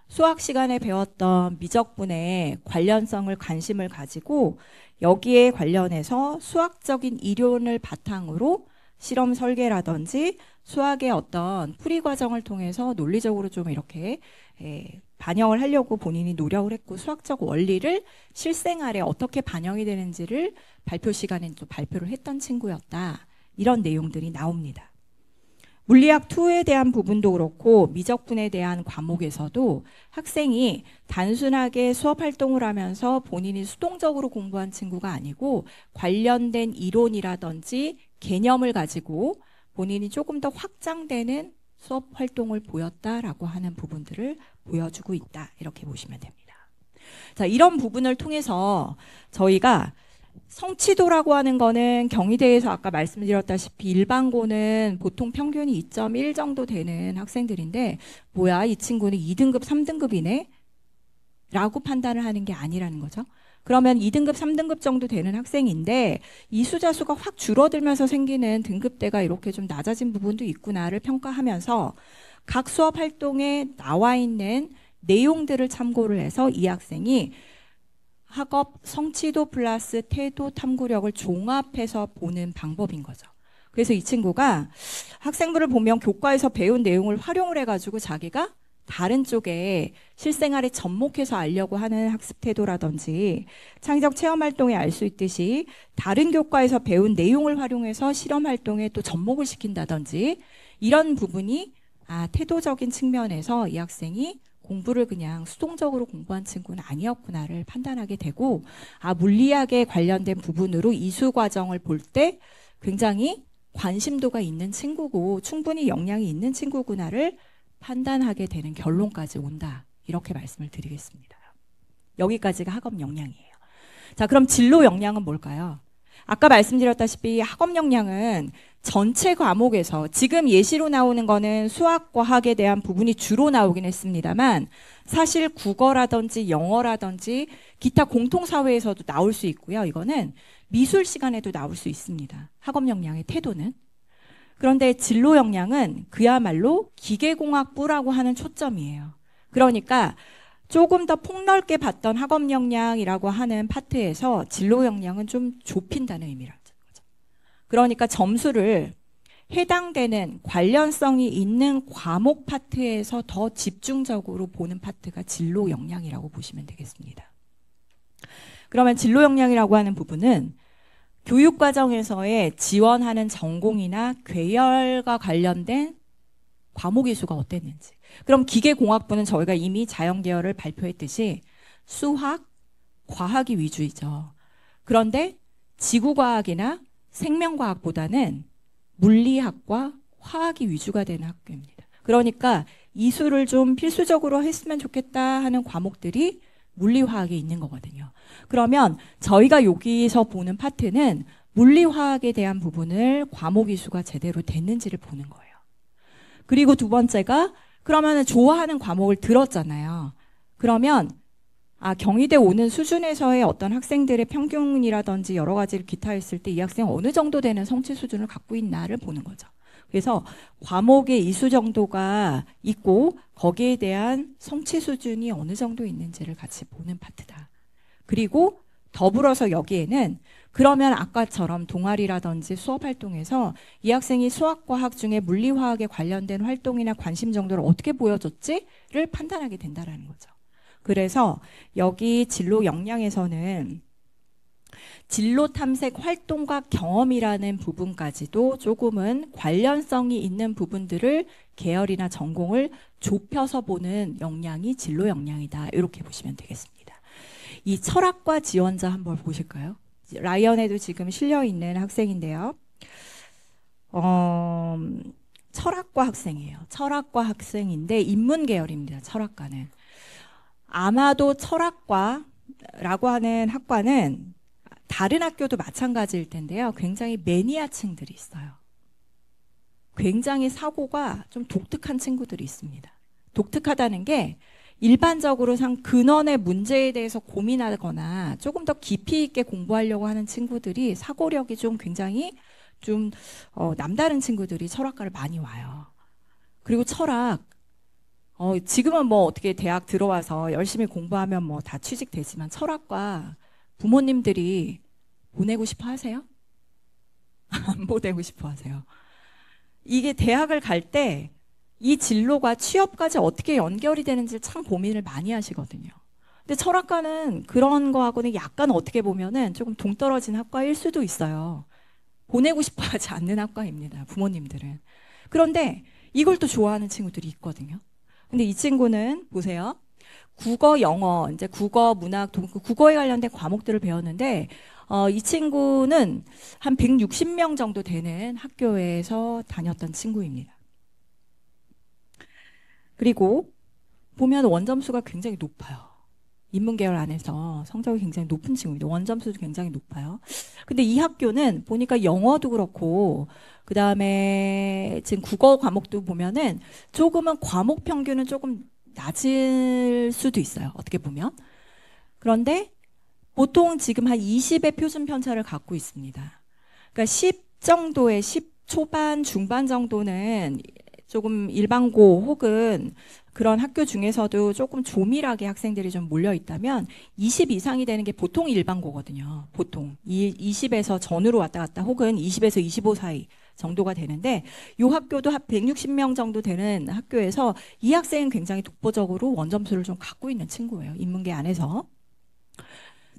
수학 시간에 배웠던 미적분의 관련성을 관심을 가지고 여기에 관련해서 수학적인 이론을 바탕으로 실험 설계라든지 수학의 어떤 풀이 과정을 통해서 논리적으로 좀 이렇게 반영을 하려고 본인이 노력을 했고 수학적 원리를 실생활에 어떻게 반영이 되는지를 발표 시간에 또 발표를 했던 친구였다. 이런 내용들이 나옵니다. 물리학 2에 대한 부분도 그렇고 미적분에 대한 과목에서도 학생이 단순하게 수업 활동을 하면서 본인이 수동적으로 공부한 친구가 아니고 관련된 이론이라든지 개념을 가지고 본인이 조금 더 확장되는 수업 활동을 보였다라고 하는 부분들을 보여주고 있다. 이렇게 보시면 됩니다. 자, 이런 부분을 통해서 저희가 성취도라고 하는 거는 경희대에서 아까 말씀드렸다시피 일반고는 보통 평균이 2.1 정도 되는 학생들인데 뭐야 이 친구는 2등급 3등급이네 라고 판단을 하는 게 아니라는 거죠. 그러면 2등급 3등급 정도 되는 학생인데 이 수자수가 확 줄어들면서 생기는 등급대가 이렇게 좀 낮아진 부분도 있구나를 평가하면서 각 수업 활동에 나와 있는 내용들을 참고를 해서 이 학생이 학업 성취도 플러스 태도 탐구력을 종합해서 보는 방법인 거죠. 그래서 이 친구가 학생부를 보면 교과에서 배운 내용을 활용을 해가지고 자기가 다른 쪽에 실생활에 접목해서 알려고 하는 학습 태도라든지 창의적 체험 활동에 알 수 있듯이 다른 교과에서 배운 내용을 활용해서 실험 활동에 또 접목을 시킨다든지 이런 부분이 태도적인 측면에서 이 학생이 공부를 그냥 수동적으로 공부한 친구는 아니었구나를 판단하게 되고 물리학에 관련된 부분으로 이수 과정을 볼 때 굉장히 관심도가 있는 친구고 충분히 역량이 있는 친구구나를 판단하게 되는 결론까지 온다. 이렇게 말씀을 드리겠습니다. 여기까지가 학업 역량이에요. 자, 그럼 진로 역량은 뭘까요? 아까 말씀드렸다시피 학업 역량은 전체 과목에서 지금 예시로 나오는 거는 수학, 과학에 대한 부분이 주로 나오긴 했습니다만 사실 국어라든지 영어라든지 기타 공통사회에서도 나올 수 있고요. 이거는 미술 시간에도 나올 수 있습니다. 학업 역량의 태도는. 그런데 진로 역량은 그야말로 기계공학부라고 하는 초점이에요. 그러니까 조금 더 폭넓게 봤던 학업 역량이라고 하는 파트에서 진로 역량은 좀 좁힌다는 의미라는 거죠. 그러니까 점수를 해당되는 관련성이 있는 과목 파트에서 더 집중적으로 보는 파트가 진로 역량이라고 보시면 되겠습니다. 그러면 진로 역량이라고 하는 부분은 교육과정에서의 지원하는 전공이나 계열과 관련된 과목의 수가 어땠는지. 그럼 기계공학부는 저희가 이미 자연계열을 발표했듯이 수학, 과학이 위주이죠. 그런데 지구과학이나 생명과학보다는 물리학과 화학이 위주가 되는 학교입니다. 그러니까 이수를 좀 필수적으로 했으면 좋겠다 하는 과목들이 물리화학에 있는 거거든요. 그러면 저희가 여기서 보는 파트는 물리화학에 대한 부분을 과목 이수가 제대로 됐는지를 보는 거예요. 그리고 두 번째가 그러면 좋아하는 과목을 들었잖아요. 그러면 경희대 오는 수준에서의 어떤 학생들의 평균이라든지 여러 가지를 기타 했을 때 이 학생 어느 정도 되는 성취 수준을 갖고 있나를 보는 거죠. 그래서 과목의 이수 정도가 있고 거기에 대한 성취 수준이 어느 정도 있는지를 같이 보는 파트다. 그리고 더불어서 여기에는 그러면 아까처럼 동아리라든지 수업 활동에서 이 학생이 수학, 과학 중에 물리화학에 관련된 활동이나 관심 정도를 어떻게 보여줬지를 판단하게 된다는 거죠. 그래서 여기 진로 역량에서는 진로 탐색 활동과 경험이라는 부분까지도 조금은 관련성이 있는 부분들을 계열이나 전공을 좁혀서 보는 역량이 진로 역량이다. 이렇게 보시면 되겠습니다. 이 철학과 지원자 한번 보실까요? 라이언에도 지금 실려 있는 학생인데요. 철학과 학생이에요. 철학과 학생인데 인문 계열입니다. 철학과는. 아마도 철학과라고 하는 학과는 다른 학교도 마찬가지일 텐데요. 굉장히 매니아층들이 있어요. 굉장히 사고가 좀 독특한 친구들이 있습니다. 독특하다는 게 일반적으로 근원의 문제에 대해서 고민하거나 조금 더 깊이 있게 공부하려고 하는 친구들이 사고력이 좀 굉장히 좀 남다른 친구들이 철학과를 많이 와요. 그리고 철학 지금은 뭐 어떻게 대학 들어와서 열심히 공부하면 뭐 다 취직되지만 철학과 부모님들이 보내고 싶어 하세요? 안 보내고 싶어 하세요. 이게 대학을 갈 때 이 진로가 취업까지 어떻게 연결이 되는지 참 고민을 많이 하시거든요. 근데 철학과는 그런 거하고는 약간 어떻게 보면은 조금 동떨어진 학과일 수도 있어요. 보내고 싶어 하지 않는 학과입니다. 부모님들은. 그런데 이걸 또 좋아하는 친구들이 있거든요. 근데 이 친구는 보세요. 국어, 영어, 이제 국어, 문학, 국어에 관련된 과목들을 배웠는데 이 친구는 한 160명 정도 되는 학교에서 다녔던 친구입니다. 그리고 보면 원점수가 굉장히 높아요. 인문계열 안에서 성적이 굉장히 높은 친구입니다. 원점수도 굉장히 높아요. 근데 이 학교는 보니까 영어도 그렇고 그 다음에 지금 국어 과목도 보면은 조금은 과목 평균은 조금 낮을 수도 있어요. 어떻게 보면. 그런데 보통 지금 한 20의 표준 편차를 갖고 있습니다. 그러니까 10 정도의 10 초반, 중반 정도는 조금 일반고 혹은 그런 학교 중에서도 조금 조밀하게 학생들이 좀 몰려 있다면 20 이상이 되는 게 보통 일반고거든요. 보통 20에서 전으로 왔다 갔다 혹은 20에서 25 사이 정도가 되는데 이 학교도 한 160명 정도 되는 학교에서 이 학생은 굉장히 독보적으로 원점수를 좀 갖고 있는 친구예요. 인문계 안에서.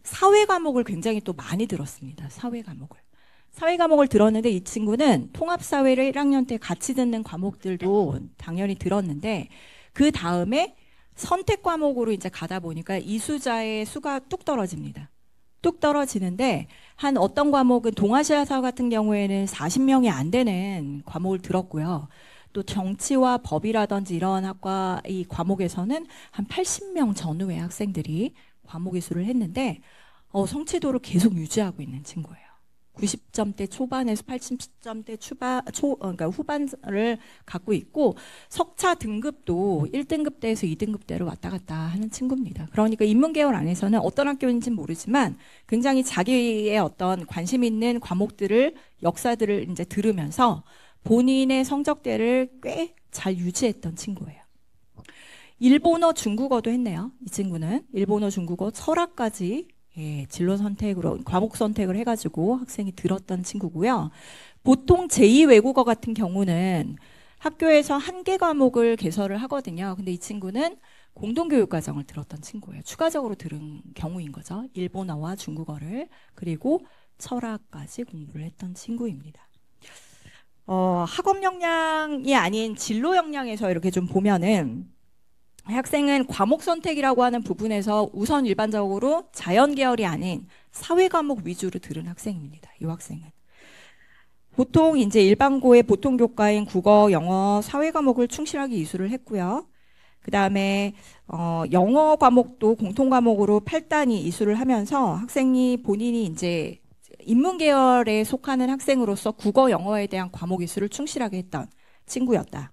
사회 과목을 굉장히 또 많이 들었습니다. 사회 과목을 들었는데 이 친구는 통합사회를 1학년 때 같이 듣는 과목들도 당연히 들었는데 그 다음에 선택 과목으로 이제 가다 보니까 이수자의 수가 뚝 떨어집니다. 뚝 떨어지는데 한 어떤 과목은 동아시아사 같은 경우에는 40명이 안 되는 과목을 들었고요. 또 정치와 법이라든지 이런 학과 이 과목에서는 한 80명 전후의 학생들이 과목 이수를 했는데 성취도를 계속 유지하고 있는 친구예요. 90점대 초반에서 80점대 그러니까 후반을 갖고 있고 석차 등급도 1등급대에서 2등급대로 왔다 갔다 하는 친구입니다. 그러니까 인문계열 안에서는 어떤 학교인지는 모르지만 굉장히 자기의 어떤 관심 있는 과목들을 역사들을 이제 들으면서 본인의 성적대를 꽤 잘 유지했던 친구예요. 일본어, 중국어도 했네요. 이 친구는 일본어, 중국어, 철학까지 진로 선택으로 과목 선택을 해가지고 학생이 들었던 친구고요. 보통 제2외국어 같은 경우는 학교에서 한 개 과목을 개설을 하거든요. 근데 이 친구는 공동교육과정을 들었던 친구예요. 추가적으로 들은 경우인 거죠. 일본어와 중국어를 그리고 철학까지 공부를 했던 친구입니다. 학업 역량이 아닌 진로 역량에서 이렇게 좀 보면은 학생은 과목 선택이라고 하는 부분에서 우선 일반적으로 자연 계열이 아닌 사회 과목 위주로 들은 학생입니다. 이 학생은. 보통 이제 일반고의 보통 교과인 국어, 영어, 사회 과목을 충실하게 이수를 했고요. 그 다음에 영어 과목도 공통 과목으로 8단위 이수를 하면서 학생이 본인이 이제 인문 계열에 속하는 학생으로서 국어, 영어에 대한 과목 이수를 충실하게 했던 친구였다.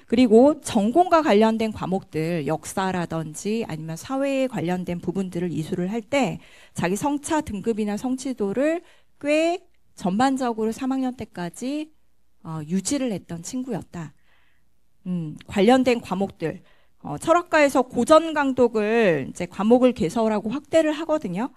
그리고 전공과 관련된 과목들, 역사라든지 아니면 사회에 관련된 부분들을 이수를 할 때 자기 성차 등급이나 성취도를 꽤 전반적으로 3학년 때까지 유지를 했던 친구였다. 관련된 과목들, 철학과에서 고전 강독을 이제 과목을 개설하고 확대를 하거든요.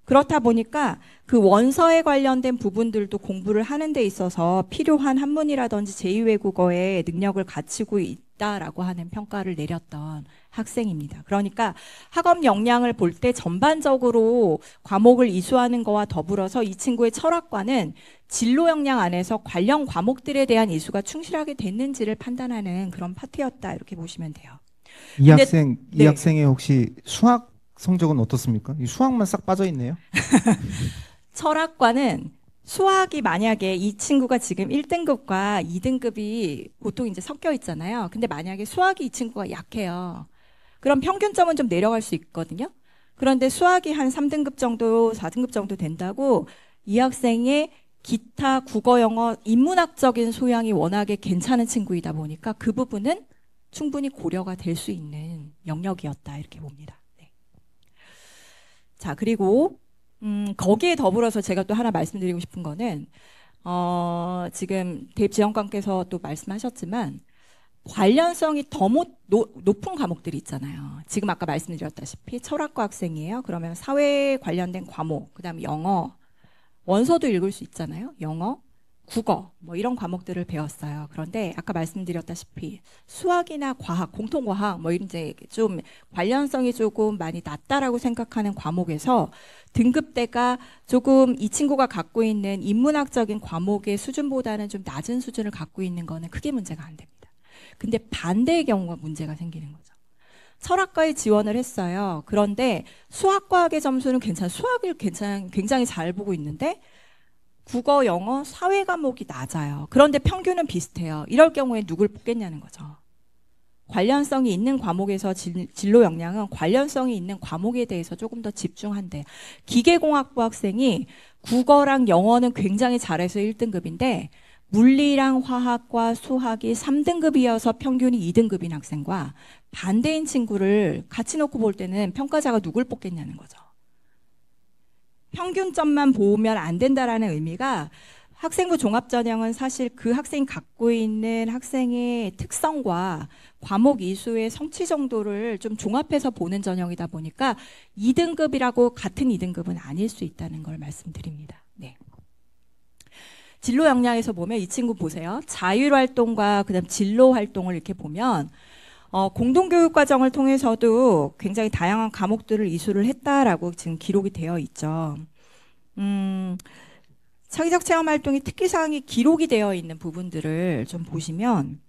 그렇다 보니까 그 원서에 관련된 부분들도 공부를 하는 데 있어서 필요한 한문이라든지 제2외국어의 능력을 갖추고 있다라고 하는 평가를 내렸던 학생입니다. 그러니까 학업 역량을 볼 때 전반적으로 과목을 이수하는 거와 더불어서 이 친구의 철학과는 진로 역량 안에서 관련 과목들에 대한 이수가 충실하게 됐는지를 판단하는 그런 파트였다. 이렇게 보시면 돼요. 이 학생의 혹시 수학 성적은 어떻습니까? 이 수학만 싹 빠져 있네요. 철학과는 수학이 만약에 이 친구가 지금 1등급과 2등급이 보통 이제 섞여 있잖아요. 근데 만약에 수학이 이 친구가 약해요. 그럼 평균점은 좀 내려갈 수 있거든요. 그런데 수학이 한 3등급 정도, 4등급 정도 된다고 이 학생의 기타 국어, 영어, 인문학적인 소양이 워낙에 괜찮은 친구이다 보니까 그 부분은 충분히 고려가 될 수 있는 영역이었다 이렇게 봅니다. 네. 자, 그리고 거기에 더불어서 제가 또 하나 말씀드리고 싶은 거는 지금 대입지원관께서 또 말씀하셨지만 관련성이 더 높은 과목들이 있잖아요. 지금 아까 말씀드렸다시피 철학과 학생이에요. 그러면 사회 관련된 과목, 그다음에 영어, 원서도 읽을 수 있잖아요. 영어, 국어 뭐 이런 과목들을 배웠어요. 그런데 아까 말씀드렸다시피 수학이나 과학, 공통과학 뭐 이제 좀 관련성이 조금 많이 낮다라고 생각하는 과목에서 등급대가 조금 이 친구가 갖고 있는 인문학적인 과목의 수준보다는 좀 낮은 수준을 갖고 있는 거는 크게 문제가 안 됩니다. 근데 반대의 경우가 문제가 생기는 거죠. 철학과에 지원을 했어요. 그런데 수학과학의 점수는 수학을 굉장히 잘 보고 있는데 국어, 영어, 사회 과목이 낮아요. 그런데 평균은 비슷해요. 이럴 경우에 누굴 뽑겠냐는 거죠. 관련성이 있는 과목에서 진로 역량은 관련성이 있는 과목에 대해서 조금 더 집중한대. 기계공학부 학생이 국어랑 영어는 굉장히 잘해서 1등급인데 물리랑 화학과 수학이 3등급이어서 평균이 2등급인 학생과 반대인 친구를 같이 놓고 볼 때는 평가자가 누굴 뽑겠냐는 거죠. 평균점만 보면 안 된다라는 의미가 학생부 종합전형은 사실 그 학생이 갖고 있는 학생의 특성과 과목 이수의 성취 정도를 좀 종합해서 보는 전형이다 보니까 2등급이라고 같은 2등급은 아닐 수 있다는 걸 말씀드립니다. 네. 진로 역량에서 보면 이 친구 보세요. 자율활동과 그다음 진로 활동을 이렇게 보면 공동교육과정을 통해서도 굉장히 다양한 과목들을 이수를 했다라고 지금 기록이 되어 있죠. 창의적 체험 활동의 특기사항이 기록이 되어 있는 부분들을 좀 보시면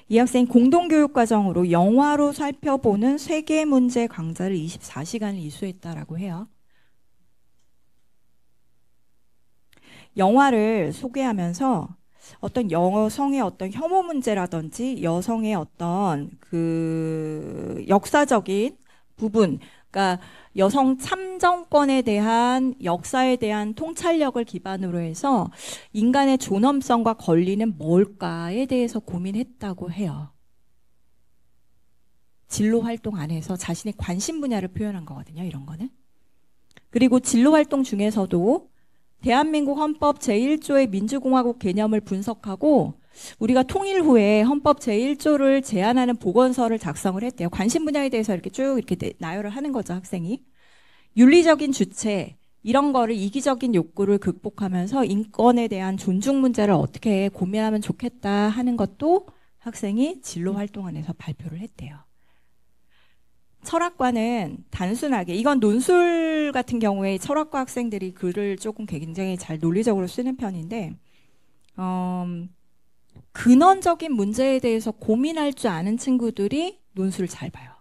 이 학생이 공동교육과정으로 영화로 살펴보는 세계 문제 강좌를 24시간을 이수했다라고 해요. 영화를 소개하면서 어떤 여성의 어떤 혐오 문제라든지 여성의 어떤 그 역사적인 부분, 그러니까 여성 참정권에 대한 역사에 대한 통찰력을 기반으로 해서 인간의 존엄성과 권리는 뭘까에 대해서 고민했다고 해요. 진로 활동 안에서 자신의 관심 분야를 표현한 거거든요, 이런 거는. 그리고 진로 활동 중에서도 대한민국 헌법 제1조의 민주공화국 개념을 분석하고 우리가 통일 후에 헌법 제1조를 제안하는 보건서를 작성을 했대요. 관심 분야에 대해서 이렇게 쭉 이렇게 나열을 하는 거죠, 학생이. 윤리적인 주체, 이런 거를 이기적인 욕구를 극복하면서 인권에 대한 존중 문제를 어떻게 고민하면 좋겠다 하는 것도 학생이 진로 활동 안에서 발표를 했대요. 철학과는 단순하게 이건 논술 같은 경우에 철학과 학생들이 글을 조금 굉장히 잘 논리적으로 쓰는 편인데 근원적인 문제에 대해서 고민할 줄 아는 친구들이 논술을 잘 봐요.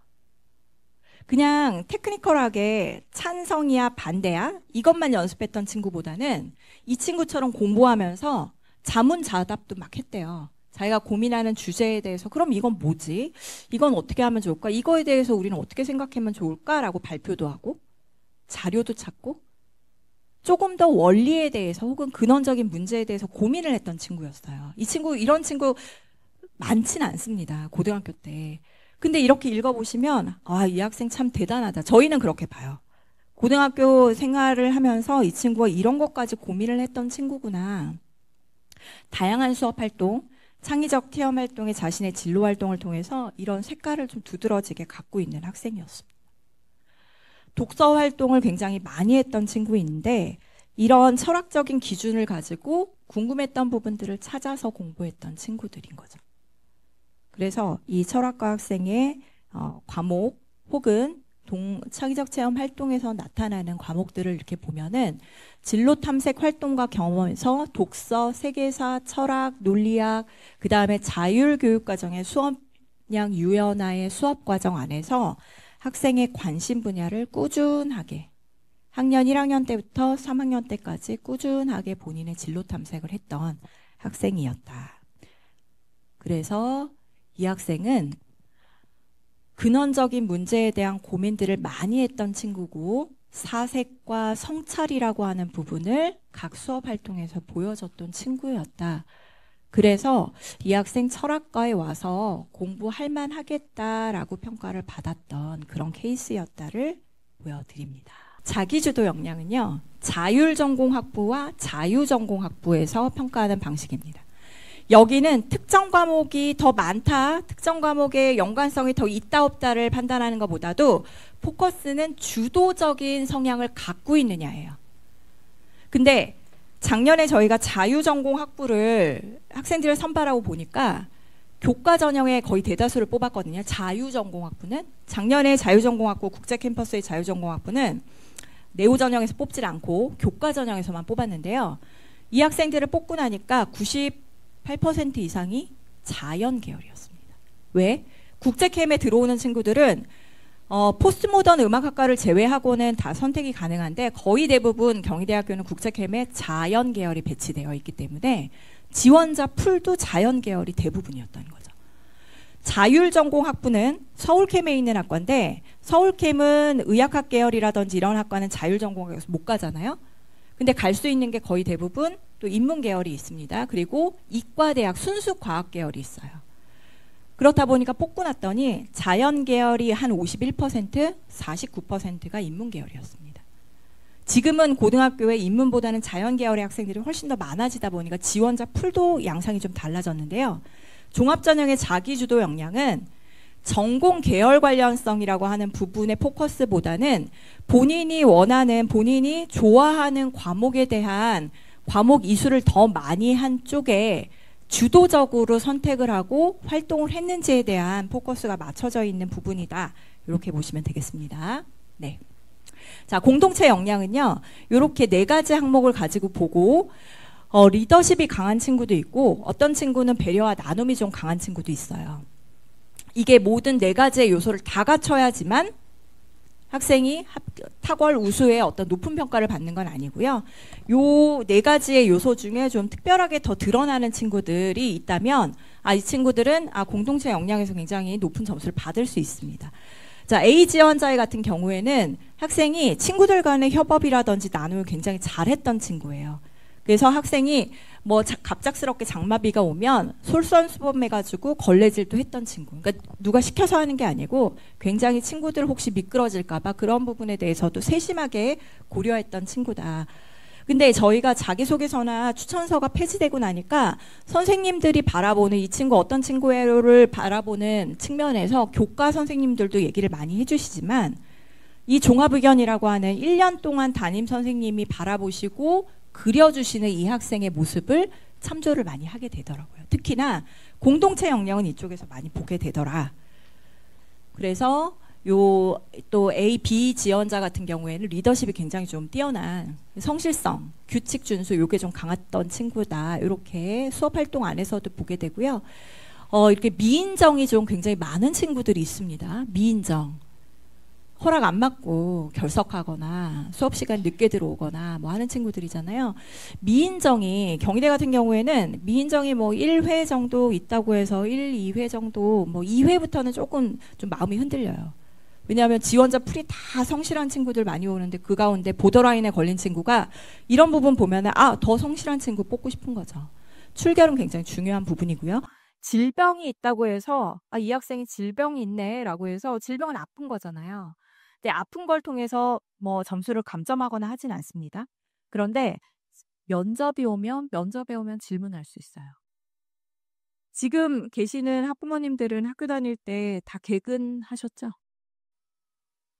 그냥 테크니컬하게 찬성이야 반대야 이것만 연습했던 친구보다는 이 친구처럼 공부하면서 자문자답도 막 했대요. 자기가 고민하는 주제에 대해서 그럼 이건 뭐지? 이건 어떻게 하면 좋을까? 이거에 대해서 우리는 어떻게 생각하면 좋을까라고 발표도 하고 자료도 찾고 조금 더 원리에 대해서 혹은 근원적인 문제에 대해서 고민을 했던 친구였어요. 이 친구 이런 친구 많지는 않습니다. 고등학교 때. 근데 이렇게 읽어보시면 아, 이 학생 참 대단하다. 저희는 그렇게 봐요. 고등학교 생활을 하면서 이 친구가 이런 것까지 고민을 했던 친구구나. 다양한 수업 활동 창의적 체험 활동에 자신의 진로 활동을 통해서 이런 색깔을 좀 두드러지게 갖고 있는 학생이었습니다. 독서 활동을 굉장히 많이 했던 친구인데 이런 철학적인 기준을 가지고 궁금했던 부분들을 찾아서 공부했던 친구들인 거죠. 그래서 이 철학과 학생의 과목 혹은 창의적 체험 활동에서 나타나는 과목들을 이렇게 보면은 진로 탐색 활동과 경험에서 독서, 세계사, 철학, 논리학, 그 다음에 자율교육과정의 수업량 유연화의 수업과정 안에서 학생의 관심 분야를 꾸준하게 학년 1학년 때부터 3학년 때까지 꾸준하게 본인의 진로 탐색을 했던 학생이었다. 그래서 이 학생은 근원적인 문제에 대한 고민들을 많이 했던 친구고 사색과 성찰이라고 하는 부분을 각 수업 활동에서 보여줬던 친구였다. 그래서 이 학생 철학과에 와서 공부할 만하겠다라고 평가를 받았던 그런 케이스였다를 보여드립니다. 자기주도 역량은요, 자율전공학부와 자유전공학부에서 평가하는 방식입니다. 여기는 특정 과목이 더 많다, 특정 과목의 연관성이 더 있다 없다를 판단하는 것보다도 포커스는 주도적인 성향을 갖고 있느냐예요. 근데 작년에 저희가 자유전공학부를 학생들을 선발하고 보니까 교과 전형의 거의 대다수를 뽑았거든요. 자유전공학부는. 작년에 자유전공학부, 국제캠퍼스의 자유전공학부는 네오 전형에서 뽑질 않고 교과 전형에서만 뽑았는데요. 이 학생들을 뽑고 나니까 98% 이상이 자연 계열이었습니다. 왜? 국제캠에 들어오는 친구들은 포스트모던 음악학과를 제외하고는 다 선택이 가능한데 거의 대부분 경희대학교는 국제캠에 자연 계열이 배치되어 있기 때문에 지원자 풀도 자연 계열이 대부분이었다는 거죠. 자율전공학부는 서울캠에 있는 학과인데 서울캠은 의학학 계열이라든지 이런 학과는 자율전공학에서 못 가잖아요. 근데 갈 수 있는 게 거의 대부분 또 인문 계열이 있습니다. 그리고 이과대학 순수 과학 계열이 있어요. 그렇다 보니까 뽑고 났더니 자연 계열이 한 51%, 49%가 인문 계열이었습니다. 지금은 고등학교에 인문보다는 자연 계열의 학생들이 훨씬 더 많아지다 보니까 지원자 풀도 양상이 좀 달라졌는데요. 종합전형의 자기주도 역량은 전공 계열 관련성이라고 하는 부분의 포커스보다는 본인이 원하는, 본인이 좋아하는 과목에 대한 과목 이수를 더 많이 한 쪽에 주도적으로 선택을 하고 활동을 했는지에 대한 포커스가 맞춰져 있는 부분이다. 이렇게 보시면 되겠습니다. 네. 자, 공동체 역량은요, 이렇게 4가지 항목을 가지고 보고, 리더십이 강한 친구도 있고, 어떤 친구는 배려와 나눔이 좀 강한 친구도 있어요. 이게 모든 4가지의 요소를 다 갖춰야지만 학생이 탁월 우수의 어떤 높은 평가를 받는 건 아니고요. 요 4가지의 요소 중에 좀 특별하게 더 드러나는 친구들이 있다면 이 친구들은 공동체 역량에서 굉장히 높은 점수를 받을 수 있습니다. 자, A 지원자의 같은 경우에는 학생이 친구들 간의 협업이라든지 나눔을 굉장히 잘했던 친구예요. 그래서 학생이 갑작스럽게 장마비가 오면 솔선수범해가지고 걸레질도 했던 친구. 그러니까 누가 시켜서 하는 게 아니고 굉장히 친구들 혹시 미끄러질까봐 그런 부분에 대해서도 세심하게 고려했던 친구다. 근데 저희가 자기소개서나 추천서가 폐지되고 나니까 선생님들이 바라보는 이 친구 어떤 친구를 바라보는 측면에서 교과 선생님들도 얘기를 많이 해주시지만 이 종합의견이라고 하는 1년 동안 담임 선생님이 바라보시고 그려주시는 이 학생의 모습을 참조를 많이 하게 되더라고요. 특히나 공동체 역량은 이쪽에서 많이 보게 되더라. 그래서 또 A, B 지원자 같은 경우에는 리더십이 굉장히 좀 뛰어난 성실성, 규칙 준수 요게 좀 강했던 친구다. 이렇게 수업 활동 안에서도 보게 되고요. 이렇게 미인정이 좀 굉장히 많은 친구들이 있습니다. 미인정. 허락 안 받고 결석하거나 수업 시간 늦게 들어오거나 하는 친구들이잖아요. 미인정이 경희대 같은 경우에는 미인정이 1회 정도 있다고 해서 1, 2회 정도 2회부터는 조금 좀 마음이 흔들려요. 왜냐하면 지원자 풀이 다 성실한 친구들 많이 오는데 그 가운데 보더라인에 걸린 친구가 이런 부분 보면은 더 성실한 친구 뽑고 싶은 거죠. 출결은 굉장히 중요한 부분이고요. 질병이 있다고 해서 이 학생이 질병이 있네 라고 해서 질병은 아픈 거잖아요. 근데 아픈 걸 통해서 점수를 감점하거나 하진 않습니다. 그런데 면접에 오면 질문할 수 있어요. 지금 계시는 학부모님들은 학교 다닐 때 다 개근하셨죠?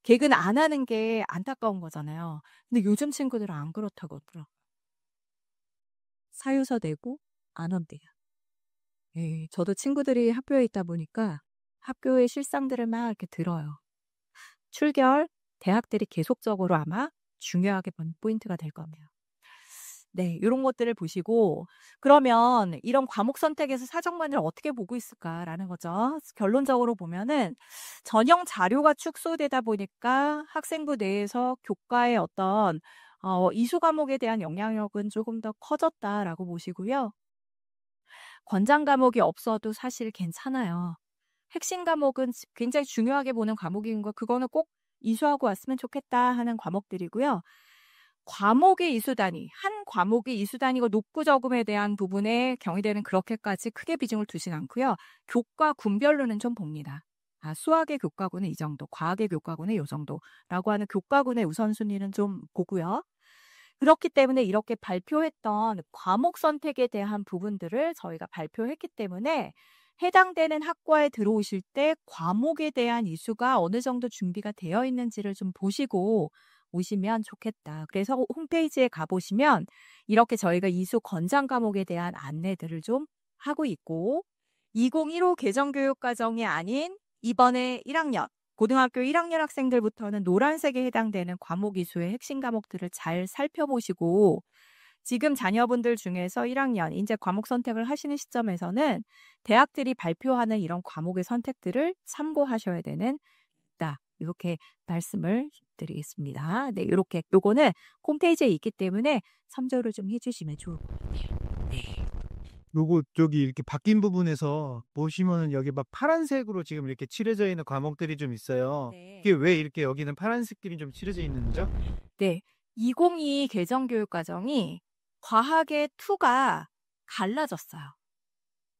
개근 안 하는 게 안타까운 거잖아요. 근데 요즘 친구들은 안 그렇다고 하더라고요. 사유서 내고 안 온대요. 예, 저도 친구들이 학교에 있다 보니까 학교의 실상들을 막 이렇게 들어요. 출결, 대학들이 계속적으로 아마 중요하게 본 포인트가 될 겁니다. 네, 이런 것들을 보시고 그러면 이런 과목 선택에서 사정관을 어떻게 보고 있을까라는 거죠. 결론적으로 보면은 전형 자료가 축소되다 보니까 학생부 내에서 교과의 어떤 이수 과목에 대한 영향력은 조금 더 커졌다라고 보시고요. 권장 과목이 없어도 사실 괜찮아요. 핵심 과목은 굉장히 중요하게 보는 과목인 거 그거는 꼭 이수하고 왔으면 좋겠다 하는 과목들이고요. 과목의 이수 단위, 한 과목의 이수 단위가 높고 적음에 대한 부분에 경희대는 그렇게까지 크게 비중을 두진 않고요. 교과 군별로는 좀 봅니다. 수학의 교과군은 이 정도, 과학의 교과군은 이 정도라고 하는 교과군의 우선순위는 좀 보고요. 그렇기 때문에 이렇게 발표했던 과목 선택에 대한 부분들을 저희가 발표했기 때문에 해당되는 학과에 들어오실 때 과목에 대한 이수가 어느 정도 준비가 되어 있는지를 좀 보시고 오시면 좋겠다. 그래서 홈페이지에 가보시면 이렇게 저희가 이수 권장 과목에 대한 안내들을 좀 하고 있고 2015 개정교육과정이 아닌 이번에 1학년 고등학교 1학년 학생들부터는 노란색에 해당되는 과목 이수의 핵심 과목들을 잘 살펴보시고 지금 자녀분들 중에서 1학년 이제 과목 선택을 하시는 시점에서는 대학들이 발표하는 이런 과목의 선택들을 참고하셔야 되는 다 이렇게 말씀을 드리겠습니다. 네, 이렇게 요거는 홈페이지에 있기 때문에 참조를 좀 해주시면 좋을 것 같아요. 네. 요거 저기 이렇게 바뀐 부분에서 보시면은 여기 막 파란색으로 지금 이렇게 칠해져 있는 과목들이 좀 있어요. 네. 이게 왜 이렇게 여기는 파란색끼리 좀 칠해져 있는 거죠? 네, 2022 개정교육과정이 과학의 2가 갈라졌어요.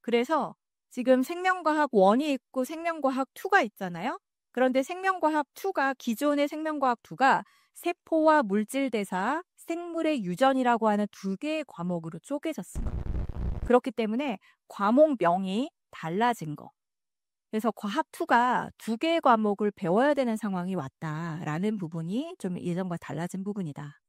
그래서 지금 생명과학 1이 있고 생명과학 2가 있잖아요. 그런데 생명과학 2가 기존의 생명과학 2가 세포와 물질대사, 생물의 유전이라고 하는 2개의 과목으로 쪼개졌어요. 그렇기 때문에 과목명이 달라진 거. 그래서 과학 2가 2개의 과목을 배워야 되는 상황이 왔다라는 부분이 좀 예전과 달라진 부분이다.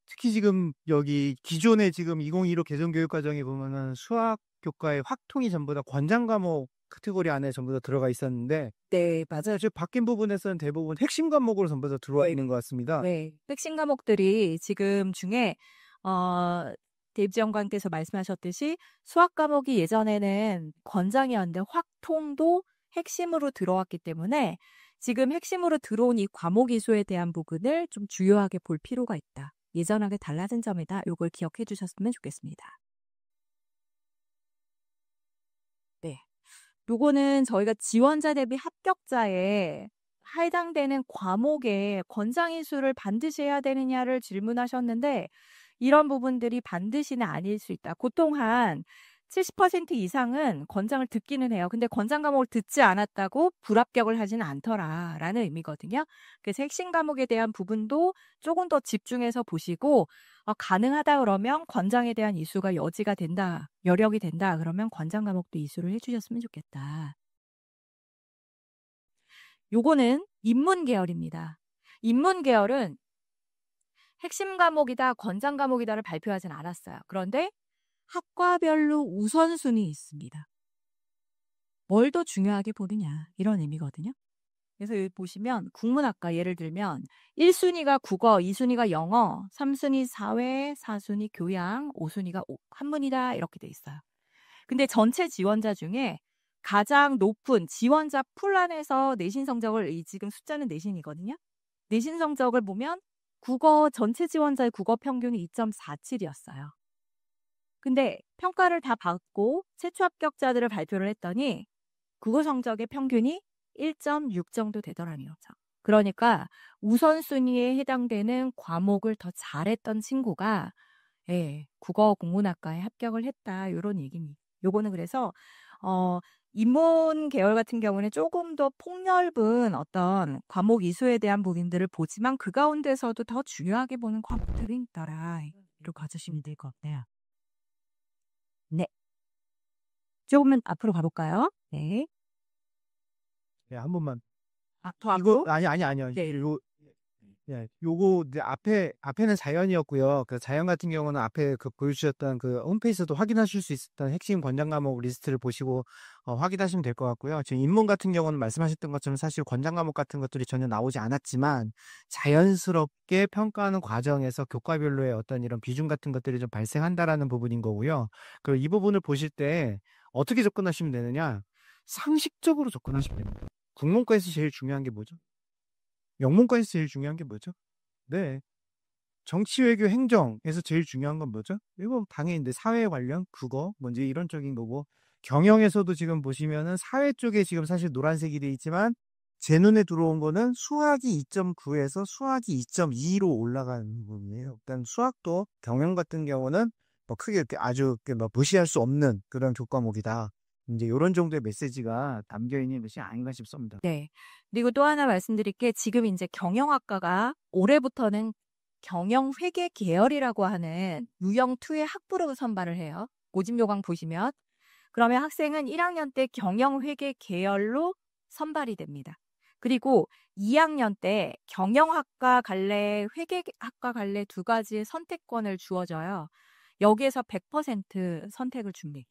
특히 지금 여기 기존에 지금 2015 개정교육과정에 보면은 수학 교과의 확통이 전부 다 권장 과목 카테고리 안에 전부 다 들어가 있었는데 네, 맞아요. 사실 바뀐 부분에서는 대부분 핵심 과목으로 전부 다 들어와 있는 것 같습니다. 네, 핵심 과목들이 지금 중에 데이브 장관께서 말씀하셨듯이 수학 과목이 예전에는 권장이었는데 확통도 핵심으로 들어왔기 때문에 지금 핵심으로 들어온 이 과목 이수에 대한 부분을 좀 주요하게 볼 필요가 있다. 예전하게 달라진 점이다. 이걸 기억해 주셨으면 좋겠습니다. 네. 요거는 저희가 지원자 대비 합격자에 해당되는 과목에 권장 이수를 반드시 해야 되느냐를 질문하셨는데 이런 부분들이 반드시는 아닐 수 있다. 보통 한 70% 이상은 권장을 듣기는 해요. 근데 권장 과목을 듣지 않았다고 불합격을 하지는 않더라라는 의미거든요. 그래서 핵심 과목에 대한 부분도 조금 더 집중해서 보시고 가능하다 그러면 권장에 대한 이수가 여지가 된다, 여력이 된다 그러면 권장 과목도 이수를 해주셨으면 좋겠다. 요거는 인문 계열입니다. 인문 계열은 핵심 과목이다, 권장 과목이다를 발표하진 않았어요. 그런데 학과별로 우선순위 있습니다. 뭘 더 중요하게 보느냐 이런 의미거든요. 그래서 여기 보시면 국문학과 예를 들면 1순위가 국어, 2순위가 영어, 3순위 사회, 4순위 교양, 5순위가 한문이다 이렇게 돼 있어요. 근데 전체 지원자 중에 가장 높은 지원자 풀 안에서 내신 성적을 지금 숫자는 내신이거든요. 내신 성적을 보면 국어 전체 지원자의 국어 평균이 2.47이었어요. 근데 평가를 다 받고 최초 합격자들을 발표를 했더니 국어 성적의 평균이 1.6 정도 되더라는 거죠. 그러니까 우선순위에 해당되는 과목을 더 잘했던 친구가 국어 국문학과에 합격을 했다. 이런 얘기입니다. 요거는 그래서 인문 계열 같은 경우는 조금 더 폭넓은 어떤 과목 이수에 대한 부분들을 보지만 그 가운데서도 더 중요하게 보는 과목들이 있더라. 이렇게 가주시면 될 것 같아요. 네. 조금만 앞으로 가볼까요? 네. 네, 한 번만. 더 이거 앞으로? 아니요. 네. 예, 요거 이제 앞에는 자연이었고요. 그 자연 같은 경우는 앞에 그 보여주셨던 그 홈페이지에서도 확인하실 수 있었던 핵심 권장 과목 리스트를 보시고 확인하시면 될 것 같고요. 지금 인문 같은 경우는 말씀하셨던 것처럼 사실 권장 과목 같은 것들이 전혀 나오지 않았지만 자연스럽게 평가하는 과정에서 교과별로의 어떤 이런 비중 같은 것들이 좀 발생한다라는 부분인 거고요. 그리고 이 부분을 보실 때 어떻게 접근하시면 되느냐? 상식적으로 접근하시면 됩니다. 국문과에서 제일 중요한 게 뭐죠? 영문과에서 제일 중요한 게 뭐죠? 네. 정치, 외교, 행정에서 제일 중요한 건 뭐죠? 이거 당연히 이제 사회 관련 국어, 뭐 이제 이런 쪽인 거고, 경영에서도 지금 보시면은 사회 쪽에 지금 사실 노란색이 돼 있지만 제 눈에 들어온 거는 수학이 2.9에서 수학이 2.2로 올라가는 부분이에요. 일단 수학도 경영 같은 경우는 뭐 크게 이렇게 아주 이렇게 뭐 무시할 수 없는 그런 교과목이다. 이제 이런 정도의 메시지가 담겨 있는 것이 아닌가 싶습니다. 네. 그리고 또 하나 말씀드릴 게 지금 이제 경영학과가 올해부터는 경영회계 계열이라고 하는 유형2의 학부로 선발을 해요. 모집 요강 보시면. 그러면 학생은 1학년 때 경영회계 계열로 선발이 됩니다. 그리고 2학년 때 경영학과 갈래, 회계학과 갈래 두 가지의 선택권을 주어져요. 여기에서 100% 선택을 줍니다.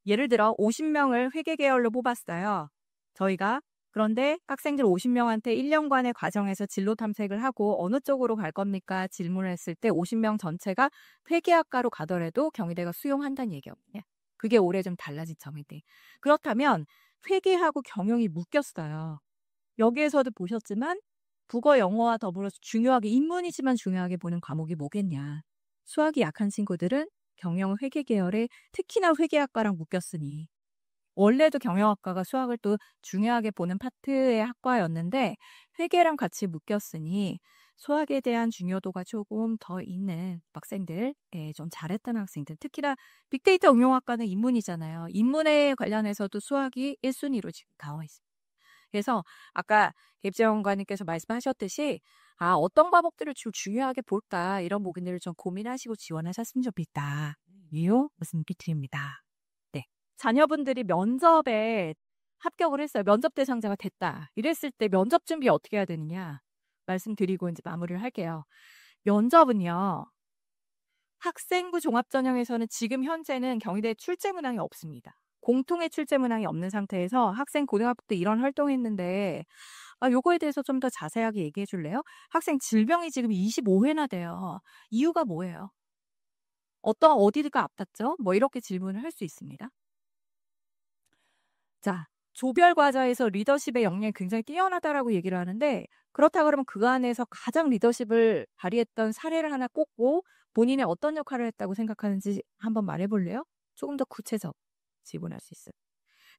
예를 들어 50명을 회계 계열로 뽑았어요. 저희가 그런데 학생들 50명한테 1년간의 과정에서 진로 탐색을 하고 어느 쪽으로 갈 겁니까? 질문을 했을 때 50명 전체가 회계학과로 가더라도 경희대가 수용한다는 얘기거든요. 그게 올해 좀 달라진 점인데. 그렇다면 회계하고 경영이 묶였어요. 여기에서도 보셨지만 국어, 영어와 더불어서 중요하게 인문이지만 중요하게 보는 과목이 뭐겠냐. 수학이 약한 친구들은 경영 회계 계열에 특히나 회계학과랑 묶였으니 원래도 경영학과가 수학을 또 중요하게 보는 파트의 학과였는데 회계랑 같이 묶였으니 수학에 대한 중요도가 조금 더 있는 학생들, 좀 잘했던 학생들, 특히나 빅데이터 응용학과는 인문이잖아요. 인문에 관련해서도 수학이 1순위로 지금 나와 있습니다. 그래서 아까 객지원관님께서 말씀하셨듯이 어떤 과목들을 중요하게 볼까 이런 부분들을 좀 고민하시고 지원하셨으면 좋겠다. 이유 말씀드립니다. 네, 자녀분들이 면접에 합격을 했어요. 면접 대상자가 됐다. 이랬을 때 면접 준비 어떻게 해야 되느냐 말씀드리고 이제 마무리를 할게요. 면접은요. 학생부 종합전형에서는 지금 현재는 경희대 출제 문항이 없습니다. 공통의 출제 문항이 없는 상태에서 학생 고등학교 때 이런 활동했는데 요거에 대해서 좀 더 자세하게 얘기해 줄래요? 학생 질병이 지금 25회나 돼요. 이유가 뭐예요? 어디가 아팠죠? 뭐 이렇게 질문을 할 수 있습니다. 자, 조별 과제에서 리더십의 역량이 굉장히 뛰어나다라고 얘기를 하는데 그렇다 그러면 그 안에서 가장 리더십을 발휘했던 사례를 하나 꼽고 본인이 어떤 역할을 했다고 생각하는지 한번 말해볼래요? 조금 더 구체적 질문할 수 있어요.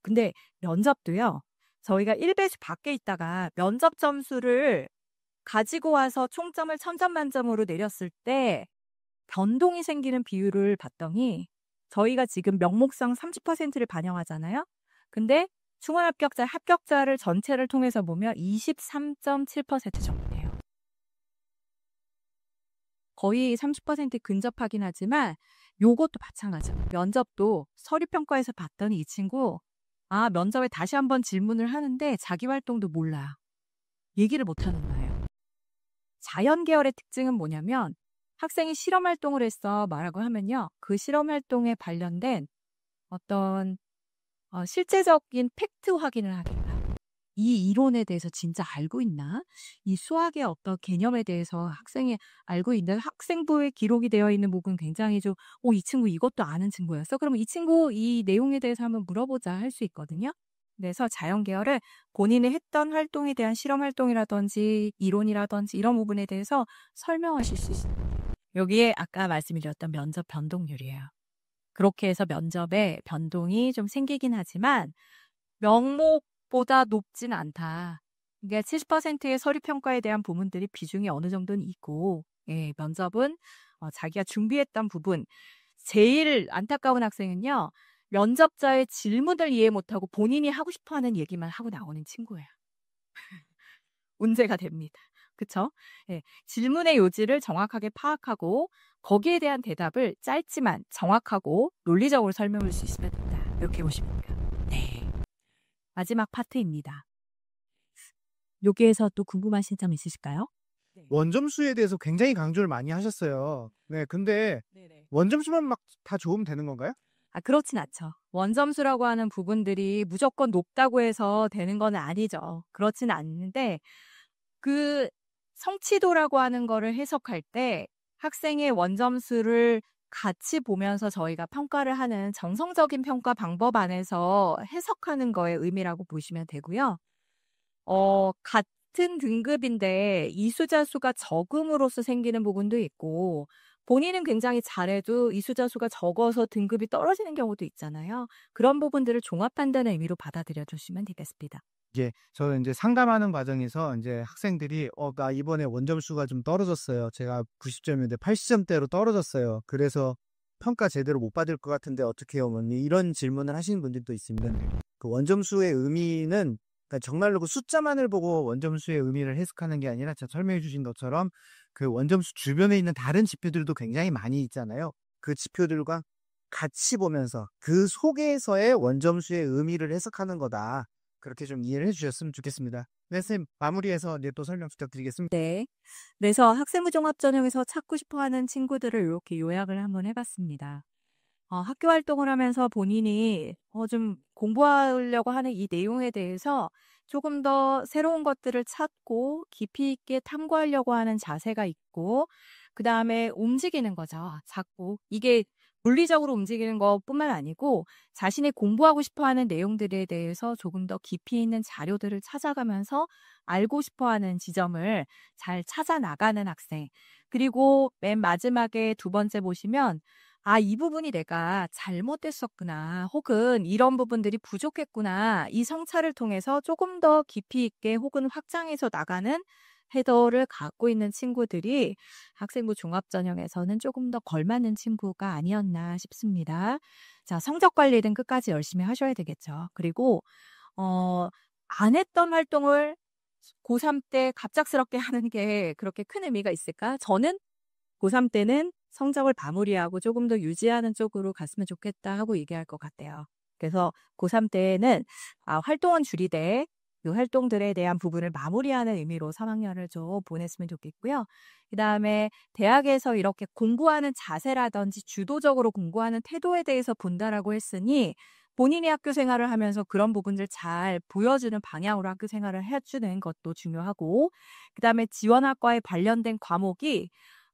근데 면접도요. 저희가 1배수 밖에 있다가 면접 점수를 가지고 와서 총점을 1000점 만점으로 내렸을 때 변동이 생기는 비율을 봤더니 저희가 지금 명목상 30%를 반영하잖아요. 근데 충원 합격자를 전체를 통해서 보면 23.7% 정도예요. 거의 30% 근접하긴 하지만 요것도 마찬가지예요. 면접도 서류평가에서 봤더니 이 친구 면접에 다시 한번 질문을 하는데 자기 활동도 몰라요. 얘기를 못하는 거예요. 자연 계열의 특징은 뭐냐면 학생이 실험 활동을 했어 말하고 하면요. 그 실험 활동에 관련된 어떤 실제적인 팩트 확인을 하겠다. 이 이론에 대해서 진짜 알고 있나? 이 수학의 어떤 개념에 대해서 학생이 알고 있나? 학생부에 기록이 되어 있는 부분 굉장히 좀 이 친구 이것도 아는 친구였어? 그러면 이 친구 이 내용에 대해서 한번 물어보자 할 수 있거든요. 그래서 자연 계열을 본인이 했던 활동에 대한 실험 활동이라든지 이론이라든지 이런 부분에 대해서 설명하실 수 있습니다. 여기에 아까 말씀드렸던 면접 변동률이에요. 그렇게 해서 면접에 변동이 좀 생기긴 하지만 명목보다 높진 않다. 그러니까 70%의 서류평가에 대한 부분들이 비중이 어느 정도는 있고 면접은 자기가 준비했던 부분. 제일 안타까운 학생은요. 면접자의 질문을 이해 못하고 본인이 하고 싶어하는 얘기만 하고 나오는 친구예요. 문제가 됩니다. 그쵸? 질문의 요지를 정확하게 파악하고 거기에 대한 대답을 짧지만 정확하고 논리적으로 설명할 수 있으면 된다. 이렇게 보시면 돼요. 네. 마지막 파트입니다. 여기에서 또 궁금하신 점 있으실까요? 원점수에 대해서 굉장히 강조를 많이 하셨어요. 네, 근데 원점수만 막 다 좋으면 되는 건가요? 그렇진 않죠. 원점수라고 하는 부분들이 무조건 높다고 해서 되는 건 아니죠. 그렇진 않는데 그 성취도라고 하는 거를 해석할 때 학생의 원점수를 같이 보면서 저희가 평가를 하는 정성적인 평가 방법 안에서 해석하는 거의 의미라고 보시면 되고요. 같은 등급인데 이수자 수가 적음으로써 생기는 부분도 있고 본인은 굉장히 잘해도 이수자 수가 적어서 등급이 떨어지는 경우도 있잖아요. 그런 부분들을 종합한다는 의미로 받아들여 주시면 되겠습니다. 저는 이제 상담하는 과정에서 이제 학생들이 나 이번에 원점수가 좀 떨어졌어요. 제가 90점인데 80점대로 떨어졌어요. 그래서 평가 제대로 못 받을 것 같은데 어떻게 해요, 어머니? 이런 질문을 하시는 분들도 있습니다. 그 원점수의 의미는 그러니까 정말로 그 숫자만을 보고 원점수의 의미를 해석하는 게 아니라 제가 설명해 주신 것처럼 그 원점수 주변에 있는 다른 지표들도 굉장히 많이 있잖아요. 그 지표들과 같이 보면서 그 속에서의 원점수의 의미를 해석하는 거다. 그렇게 좀 이해를 해주셨으면 좋겠습니다. 네, 선생님 마무리해서 이제 또 설명 부탁드리겠습니다. 네. 그래서 학생부 종합전형에서 찾고 싶어하는 친구들을 이렇게 요약을 한번 해봤습니다. 학교 활동을 하면서 본인이 좀 공부하려고 하는 이 내용에 대해서 조금 더 새로운 것들을 찾고 깊이 있게 탐구하려고 하는 자세가 있고 그다음에 움직이는 거죠. 자꾸 이게 물리적으로 움직이는 것뿐만 아니고 자신이 공부하고 싶어하는 내용들에 대해서 조금 더 깊이 있는 자료들을 찾아가면서 알고 싶어하는 지점을 잘 찾아 나가는 학생. 그리고 맨 마지막에 두 번째 보시면 이 부분이 내가 잘못됐었구나. 혹은 이런 부분들이 부족했구나. 이 성찰을 통해서 조금 더 깊이 있게 혹은 확장해서 나가는 헤더를 갖고 있는 친구들이 학생부 종합전형에서는 조금 더 걸맞는 친구가 아니었나 싶습니다. 자, 성적 관리는 끝까지 열심히 하셔야 되겠죠. 그리고 안 했던 활동을 고3 때 갑작스럽게 하는 게 그렇게 큰 의미가 있을까? 저는 고3 때는 성적을 마무리하고 조금 더 유지하는 쪽으로 갔으면 좋겠다 하고 얘기할 것 같아요. 그래서 고3 때는 활동은 줄이되 이 활동들에 대한 부분을 마무리하는 의미로 3학년을 좀 보냈으면 좋겠고요. 그다음에 대학에서 이렇게 공부하는 자세라든지 주도적으로 공부하는 태도에 대해서 본다라고 했으니 본인이 학교 생활을 하면서 그런 부분들 잘 보여주는 방향으로 학교 생활을 해주는 것도 중요하고 그다음에 지원학과에 관련된 과목이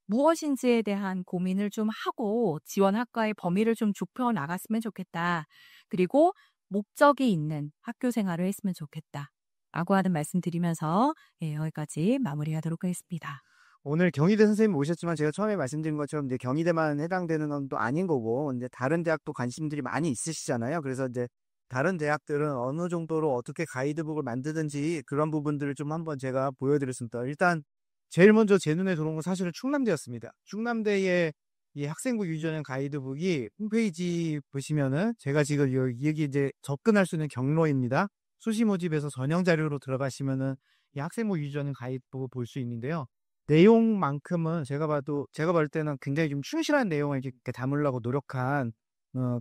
무엇인지에 대한 고민을 좀 하고 지원학과의 범위를 좀 좁혀 나갔으면 좋겠다. 그리고 목적이 있는 학교 생활을 했으면 좋겠다. 라고 하는 말씀 드리면서 여기까지 마무리하도록 하겠습니다. 오늘 경희대 선생님 오셨지만 제가 처음에 말씀드린 것처럼 이제 경희대만 해당되는 건 또 아닌 거고 이제 다른 대학도 관심들이 많이 있으시잖아요. 그래서 이제 다른 대학들은 어느 정도로 어떻게 가이드북을 만드든지 그런 부분들을 좀 한번 제가 보여드렸습니다. 일단 제일 먼저 제 눈에 들어온 건 사실은 충남대였습니다. 충남대의 이 학생부 유전형 가이드북이 홈페이지 보시면은 제가 지금 여기 이제 접근할 수 있는 경로입니다. 수시 모집에서 전형 자료로 들어가시면은 이 학생부 유전형 가이드북을 볼 수 있는데요. 내용만큼은 제가 볼 때는 굉장히 좀 충실한 내용을 이렇게 담으려고 노력한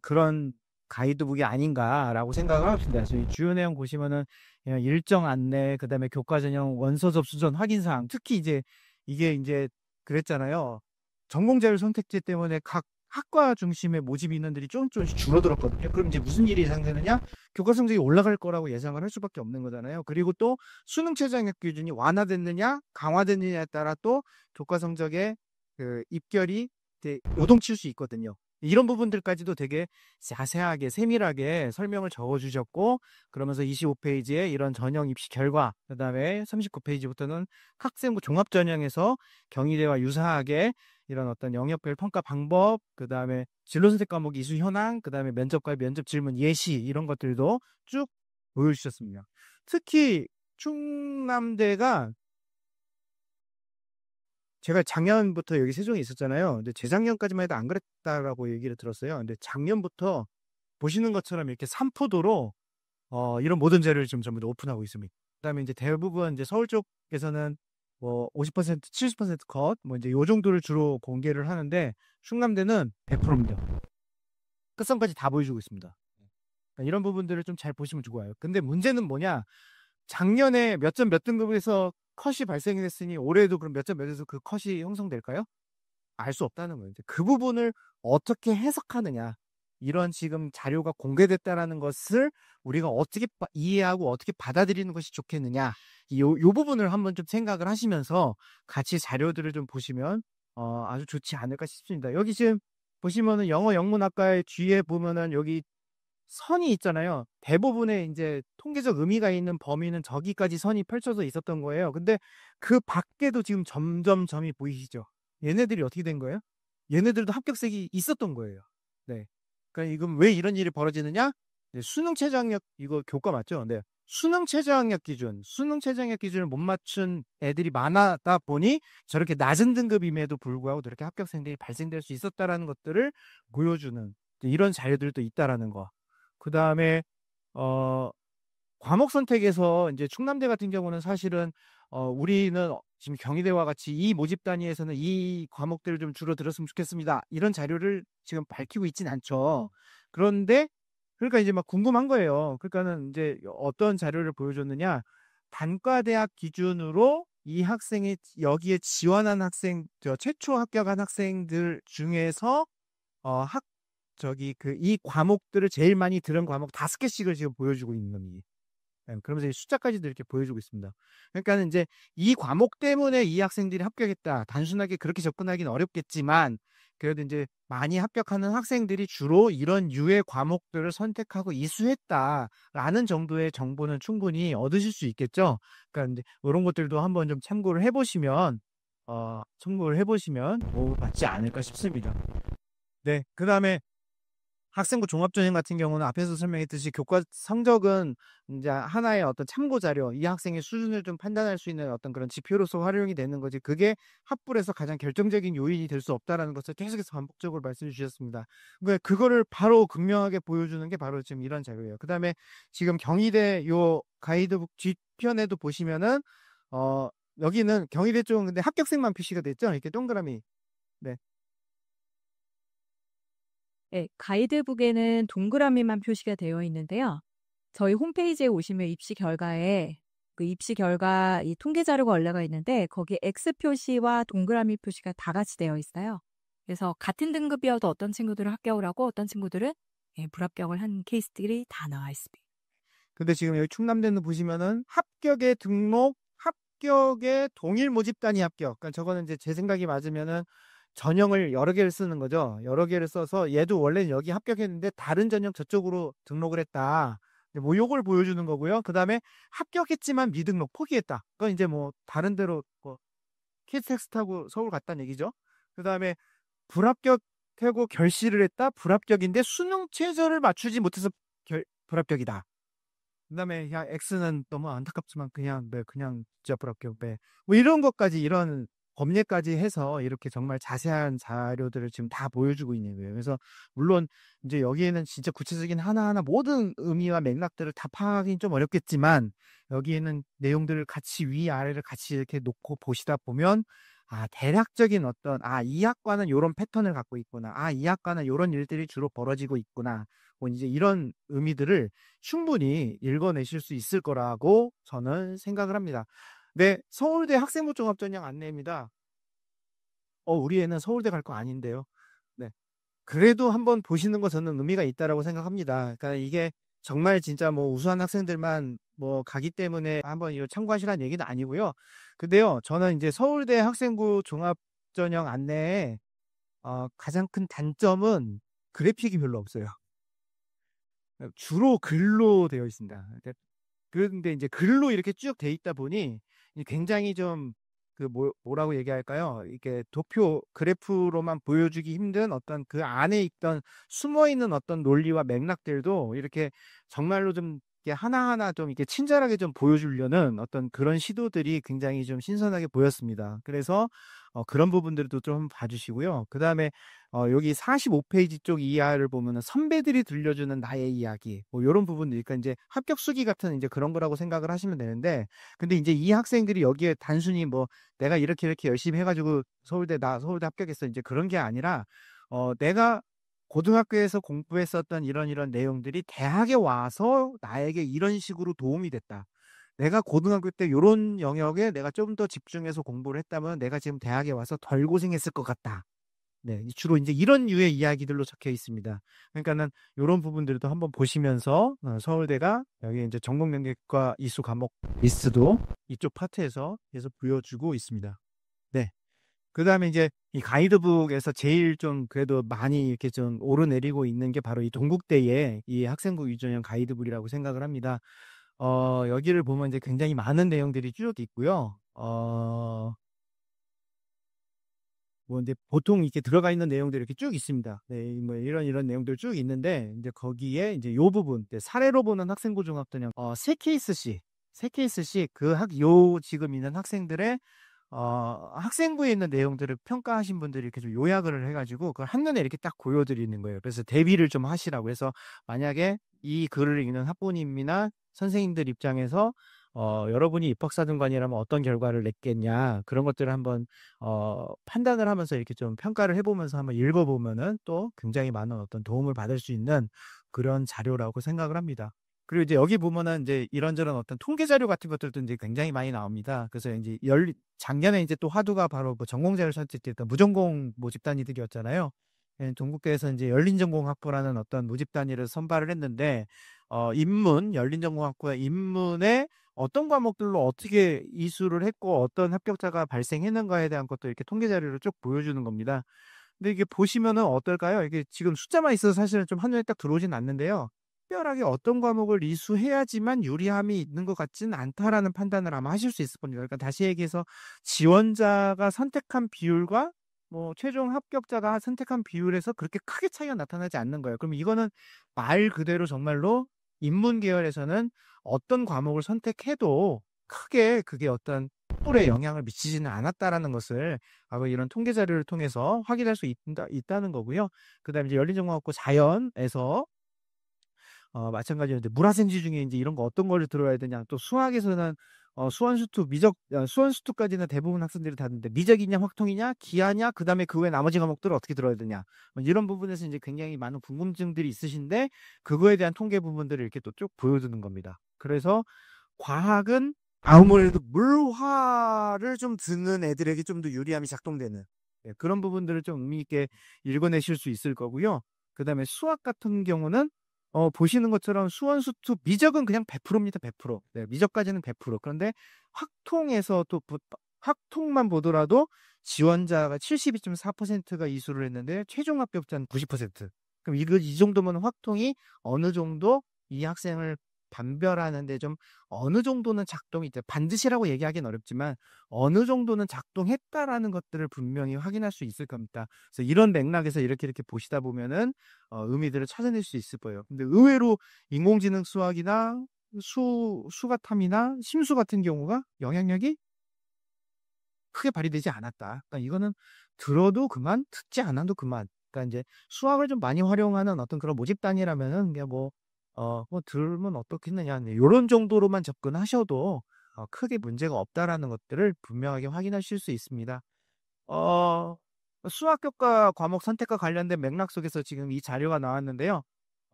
그런 가이드북이 아닌가라고 생각을 합니다. 저희 주요 내용 보시면은 일정 안내, 그다음에 교과 전형 원서 접수 전 확인 사항, 특히 이제 이게 이제 그랬잖아요. 전공 자율 선택제 때문에 각 학과 중심의 모집 인원들이 조금씩 줄어들었거든요. 그럼 이제 무슨 일이 예상되느냐? 교과 성적이 올라갈 거라고 예상을 할 수밖에 없는 거잖아요. 그리고 또 수능 최저학력 기준이 완화됐느냐, 강화됐느냐에 따라 또 교과 성적의 그 입결이 요동칠 수 있거든요. 이런 부분들까지도 되게 자세하게 세밀하게 설명을 적어주셨고 그러면서 25페이지에 이런 전형 입시 결과 그다음에 39페이지부터는 학생부 종합전형에서 경희대와 유사하게 이런 어떤 영역별 평가 방법 그다음에 진로선택 과목 이수 현황 그다음에 면접과 면접 질문 예시 이런 것들도 쭉 보여주셨습니다. 특히 충남대가 제가 작년부터 여기 세종에 있었잖아요. 근데 재작년까지만 해도 안 그랬다라고 얘기를 들었어요. 근데 작년부터 보시는 것처럼 이렇게 삼포도로 이런 모든 자료를 좀 전부 다 오픈하고 있습니다. 그다음에 이제 대부분 이제 서울 쪽에서는 뭐 50%, 70% 컷, 뭐 이제 요 정도를 주로 공개를 하는데 충남대는 100%입니다. 끝선까지 다 보여주고 있습니다. 그러니까 이런 부분들을 좀 잘 보시면 좋아요. 근데 문제는 뭐냐? 작년에 몇 등급에서 컷이 발생이 됐으니 올해도 그럼 몇 점 몇에서 그 컷이 형성될까요? 알 수 없다는 거예요. 이제 그 부분을 어떻게 해석하느냐. 이런 지금 자료가 공개됐다라는 것을 우리가 어떻게 이해하고 어떻게 받아들이는 것이 좋겠느냐. 요 부분을 한번 좀 생각을 하시면서 같이 자료들을 좀 보시면 아주 좋지 않을까 싶습니다. 여기 지금 보시면은 영어 영문학과의 뒤에 보면은 여기 선이 있잖아요. 대부분의 이제 통계적 의미가 있는 범위는 저기까지 선이 펼쳐져 있었던 거예요. 근데 그 밖에도 지금 점점 점이 보이시죠? 얘네들이 어떻게 된 거예요? 얘네들도 합격색이 있었던 거예요. 네. 그러니까 이건 왜 이런 일이 벌어지느냐? 네, 수능 최저학력 이거 교과 맞죠? 네. 수능 최저학력 기준을 못 맞춘 애들이 많았다 보니 저렇게 낮은 등급임에도 불구하고 저렇게 합격생들이 발생될 수 있었다라는 것들을 보여주는 이런 자료들도 있다라는 거. 그 다음에 과목 선택에서 이제 충남대 같은 경우는 사실은 우리는 지금 경희대와 같이 이 모집 단위에서는 이 과목들을 좀 줄어들었으면 좋겠습니다. 이런 자료를 지금 밝히고 있진 않죠. 그런데 그러니까 이제 막 궁금한 거예요. 그러니까는 이제 어떤 자료를 보여줬느냐? 단과대학 기준으로 이 학생이 여기에 지원한 학생, 최초 합격한 학생들 중에서 이 과목들을 제일 많이 들은 과목 5개씩을 지금 보여주고 있는 겁니다. 그러면서 이 숫자까지도 이렇게 보여주고 있습니다. 그러니까는 이제 이 과목 때문에 이 학생들이 합격했다. 단순하게 그렇게 접근하기는 어렵겠지만, 그래도 이제 많이 합격하는 학생들이 주로 이런 유의 과목들을 선택하고 이수했다라는 정도의 정보는 충분히 얻으실 수 있겠죠. 그러니까 이제 이런 것들도 한번 좀 참고를 해보시면, 도움을 받지 않을까 싶습니다. 네, 그 다음에 학생부 종합전형 같은 경우는 앞에서 설명했듯이 교과 성적은 이제 하나의 어떤 참고 자료, 이 학생의 수준을 좀 판단할 수 있는 어떤 그런 지표로서 활용이 되는 거지, 그게 합불에서 가장 결정적인 요인이 될 수 없다라는 것을 계속해서 반복적으로 말씀해 주셨습니다. 그러니까 그거를 바로 극명하게 보여주는 게 바로 지금 이런 자료예요. 그 다음에 지금 경희대 요 가이드북 뒷편에도 보시면은 여기는 경희대 쪽은 근데 합격생만 표시가 됐죠. 이렇게 동그라미. 네. 네, 가이드북에는 동그라미만 표시가 되어 있는데요. 저희 홈페이지에 오시면 입시 결과에 그 입시 결과 이 통계 자료가 올라가 있는데 거기에 X 표시와 동그라미 표시가 다 같이 되어 있어요. 그래서 같은 등급이어도 어떤 친구들은 합격을 하고 어떤 친구들은 불합격을 한 케이스들이 다 나와 있습니다. 근데 지금 여기 충남대는 보시면은 합격의 등록, 합격의 동일 모집 단위 합격. 그러니까 저거는 이제 제 생각이 맞으면은 전형을 여러 개를 쓰는 거죠. 여러 개를 써서 얘도 원래는 여기 합격했는데 다른 전형 저쪽으로 등록을 했다. 뭐 요걸 보여주는 거고요. 그 다음에 합격했지만 미등록 포기했다. 그건 이제 뭐 다른 데로 뭐 KTX 타고 서울 갔다는 얘기죠. 그 다음에 불합격하고 결시를 했다. 불합격인데 수능 최저를 맞추지 못해서 불합격이다. 그 다음에 야 X는 너무 안타깝지만 그냥 진짜 불합격 뭐 이런 것까지, 이런 법례까지 해서 이렇게 정말 자세한 자료들을 지금 다 보여주고 있는 거예요. 그래서 물론 이제 여기에는 진짜 구체적인 하나하나 모든 의미와 맥락들을 다 파악하기는 좀 어렵겠지만, 여기에는 내용들을 같이 위아래를 같이 이렇게 놓고 보시다 보면 대략적인 어떤 이 학과는 이런 패턴을 갖고 있구나, 이 학과는 이런 일들이 주로 벌어지고 있구나, 뭐 이제 이런 의미들을 충분히 읽어내실 수 있을 거라고 저는 생각을 합니다. 네, 서울대 학생부 종합전형 안내입니다. 우리 애는 서울대 갈 거 아닌데요. 네, 그래도 한번 보시는 거 저는 의미가 있다라고 생각합니다. 그러니까 이게 정말 진짜 뭐 우수한 학생들만 뭐 가기 때문에 한번 이거 참고하시라는 얘기는 아니고요. 근데요, 저는 이제 서울대 학생부 종합전형 안내에 가장 큰 단점은 그래픽이 별로 없어요. 주로 글로 되어 있습니다. 그런데 이제 글로 이렇게 쭉 돼 있다 보니 굉장히 좀 뭐라고 얘기할까요? 이게 도표 그래프로만 보여주기 힘든 어떤 그 안에 있던 숨어 있는 어떤 논리와 맥락들도 이렇게 정말로 좀 이렇게 하나하나 좀 이렇게 친절하게 좀 보여주려는 어떤 그런 시도들이 굉장히 좀 신선하게 보였습니다. 그래서 그런 부분들도 좀 봐주시고요. 그 다음에 여기 45페이지 쪽 이하를 보면은 선배들이 들려주는 나의 이야기, 뭐 이런 부분들, 그러니까 이제 합격 수기 같은 이제 그런 거라고 생각을 하시면 되는데, 근데 이제 이 학생들이 여기에 단순히 뭐 내가 이렇게 열심히 해가지고 서울대 합격했어, 이제 그런 게 아니라 내가 고등학교에서 공부했었던 이런 내용들이 대학에 와서 나에게 이런 식으로 도움이 됐다. 내가 고등학교 때 요런 영역에 내가 좀 더 집중해서 공부를 했다면 내가 지금 대학에 와서 덜 고생했을 것 같다. 네, 주로 이제 이런 류의 이야기들로 적혀 있습니다. 그러니까는 요런 부분들도 한번 보시면서 서울대가 여기 이제 전공능력과 이수 과목 리스트도 이쪽 파트에서 계속 보여주고 있습니다. 네. 그다음에 이제 이 가이드북에서 제일 좀 그래도 많이 이렇게 좀 오르내리고 있는 게 바로 이 동국대의 이 학생부 위주형 가이드북이라고 생각을 합니다. 여기를 보면 이제 굉장히 많은 내용들이 쭉 있고요. 뭐 이제 보통 이렇게 들어가 있는 내용들이 이렇게 쭉 있습니다. 네, 뭐 이런 내용들 쭉 있는데 이제 거기에 이제 요 부분 사례로 보는 학생부 종합전형 세 케이스씩 요 지금 있는 학생들의 학생부에 있는 내용들을 평가하신 분들이 이렇게 좀 요약을 해가지고 그걸 한눈에 이렇게 딱 보여드리는 거예요. 그래서 대비를 좀 하시라고 해서 만약에 이 글을 읽는 학부모님이나 선생님들 입장에서 여러분이 입학사정관이라면 어떤 결과를 냈겠냐 그런 것들을 한번 판단을 하면서 이렇게 좀 평가를 해보면서 한번 읽어보면은 또 굉장히 많은 어떤 도움을 받을 수 있는 그런 자료라고 생각을 합니다. 그리고 이제 여기 보면은 이제 이런저런 어떤 통계 자료 같은 것들도 이제 굉장히 많이 나옵니다. 그래서 이제 작년에 이제 또 화두가 바로 뭐 전공자를 선택했던 무전공 모집 단위들이었잖아요. 동국대에서 이제 열린전공학부라는 어떤 모집 단위를 선발을 했는데 열린전공학부의 인문에 어떤 과목들로 어떻게 이수를 했고 어떤 합격자가 발생했는가에 대한 것도 이렇게 통계 자료를 쭉 보여주는 겁니다. 근데 이게 보시면은 어떨까요? 이게 지금 숫자만 있어서 사실은 좀 한눈에 딱 들어오진 않는데요. 특별하게 어떤 과목을 이수해야지만 유리함이 있는 것 같지는 않다라는 판단을 아마 하실 수 있을 겁니다. 그러니까 다시 얘기해서 지원자가 선택한 비율과 뭐 최종 합격자가 선택한 비율에서 그렇게 크게 차이가 나타나지 않는 거예요. 그럼 이거는 말 그대로 정말로 인문 계열에서는 어떤 과목을 선택해도 크게 그게 어떤 에 영향을 미치지는 않았다라는 것을 바로 이런 통계 자료를 통해서 확인할 수 있다는 거고요. 그다음에 이제 열린전공학부 자연에서 마찬가지로 이제 물화생지 중에 이제 이런 거 어떤 거를 들어야 되냐. 또 수학에서는 수원수투까지는 대부분 학생들이 다 듣는데 미적이냐, 확통이냐, 기하냐, 그다음에 그 외 나머지 과목들을 어떻게 들어야 되냐. 뭐 이런 부분에서 이제 굉장히 많은 궁금증들이 있으신데 그거에 대한 통계 부분들을 이렇게 또 쭉 보여주는 겁니다. 그래서 과학은 아무래도 물화를 좀 듣는 애들에게 좀 더 유리함이 작동되는 그런 부분들을 좀 의미 있게 읽어내실 수 있을 거고요. 그다음에 수학 같은 경우는 보시는 것처럼 수원수투 미적은 그냥 100%입니다. 100%. 네, 미적까지는 100%. 그런데 확통에서 또 확통만 보더라도 지원자가 72.4%가 이수를 했는데 최종 합격자는 90%. 그럼 이 정도면 확통이 어느 정도 이 학생을 반별하는데 좀 어느 정도는 작동이 있다. 반드시라고 얘기하기는 어렵지만 어느 정도는 작동했다라는 것들을 분명히 확인할 수 있을 겁니다. 그래서 이런 맥락에서 이렇게 보시다 보면은 의미들을 찾아낼 수 있을 거예요. 근데 의외로 인공지능 수학이나 수가탐이나 심수 같은 경우가 영향력이 크게 발휘되지 않았다. 그러니까 이거는 들어도 그만, 듣지 않아도 그만. 그러니까 이제 수학을 좀 많이 활용하는 어떤 그런 모집단이라면은 그냥 뭐 들으면 어떻겠느냐. 요런 정도로만 접근하셔도 크게 문제가 없다라는 것들을 분명하게 확인하실 수 있습니다. 수학교과 과목 선택과 관련된 맥락 속에서 지금 이 자료가 나왔는데요.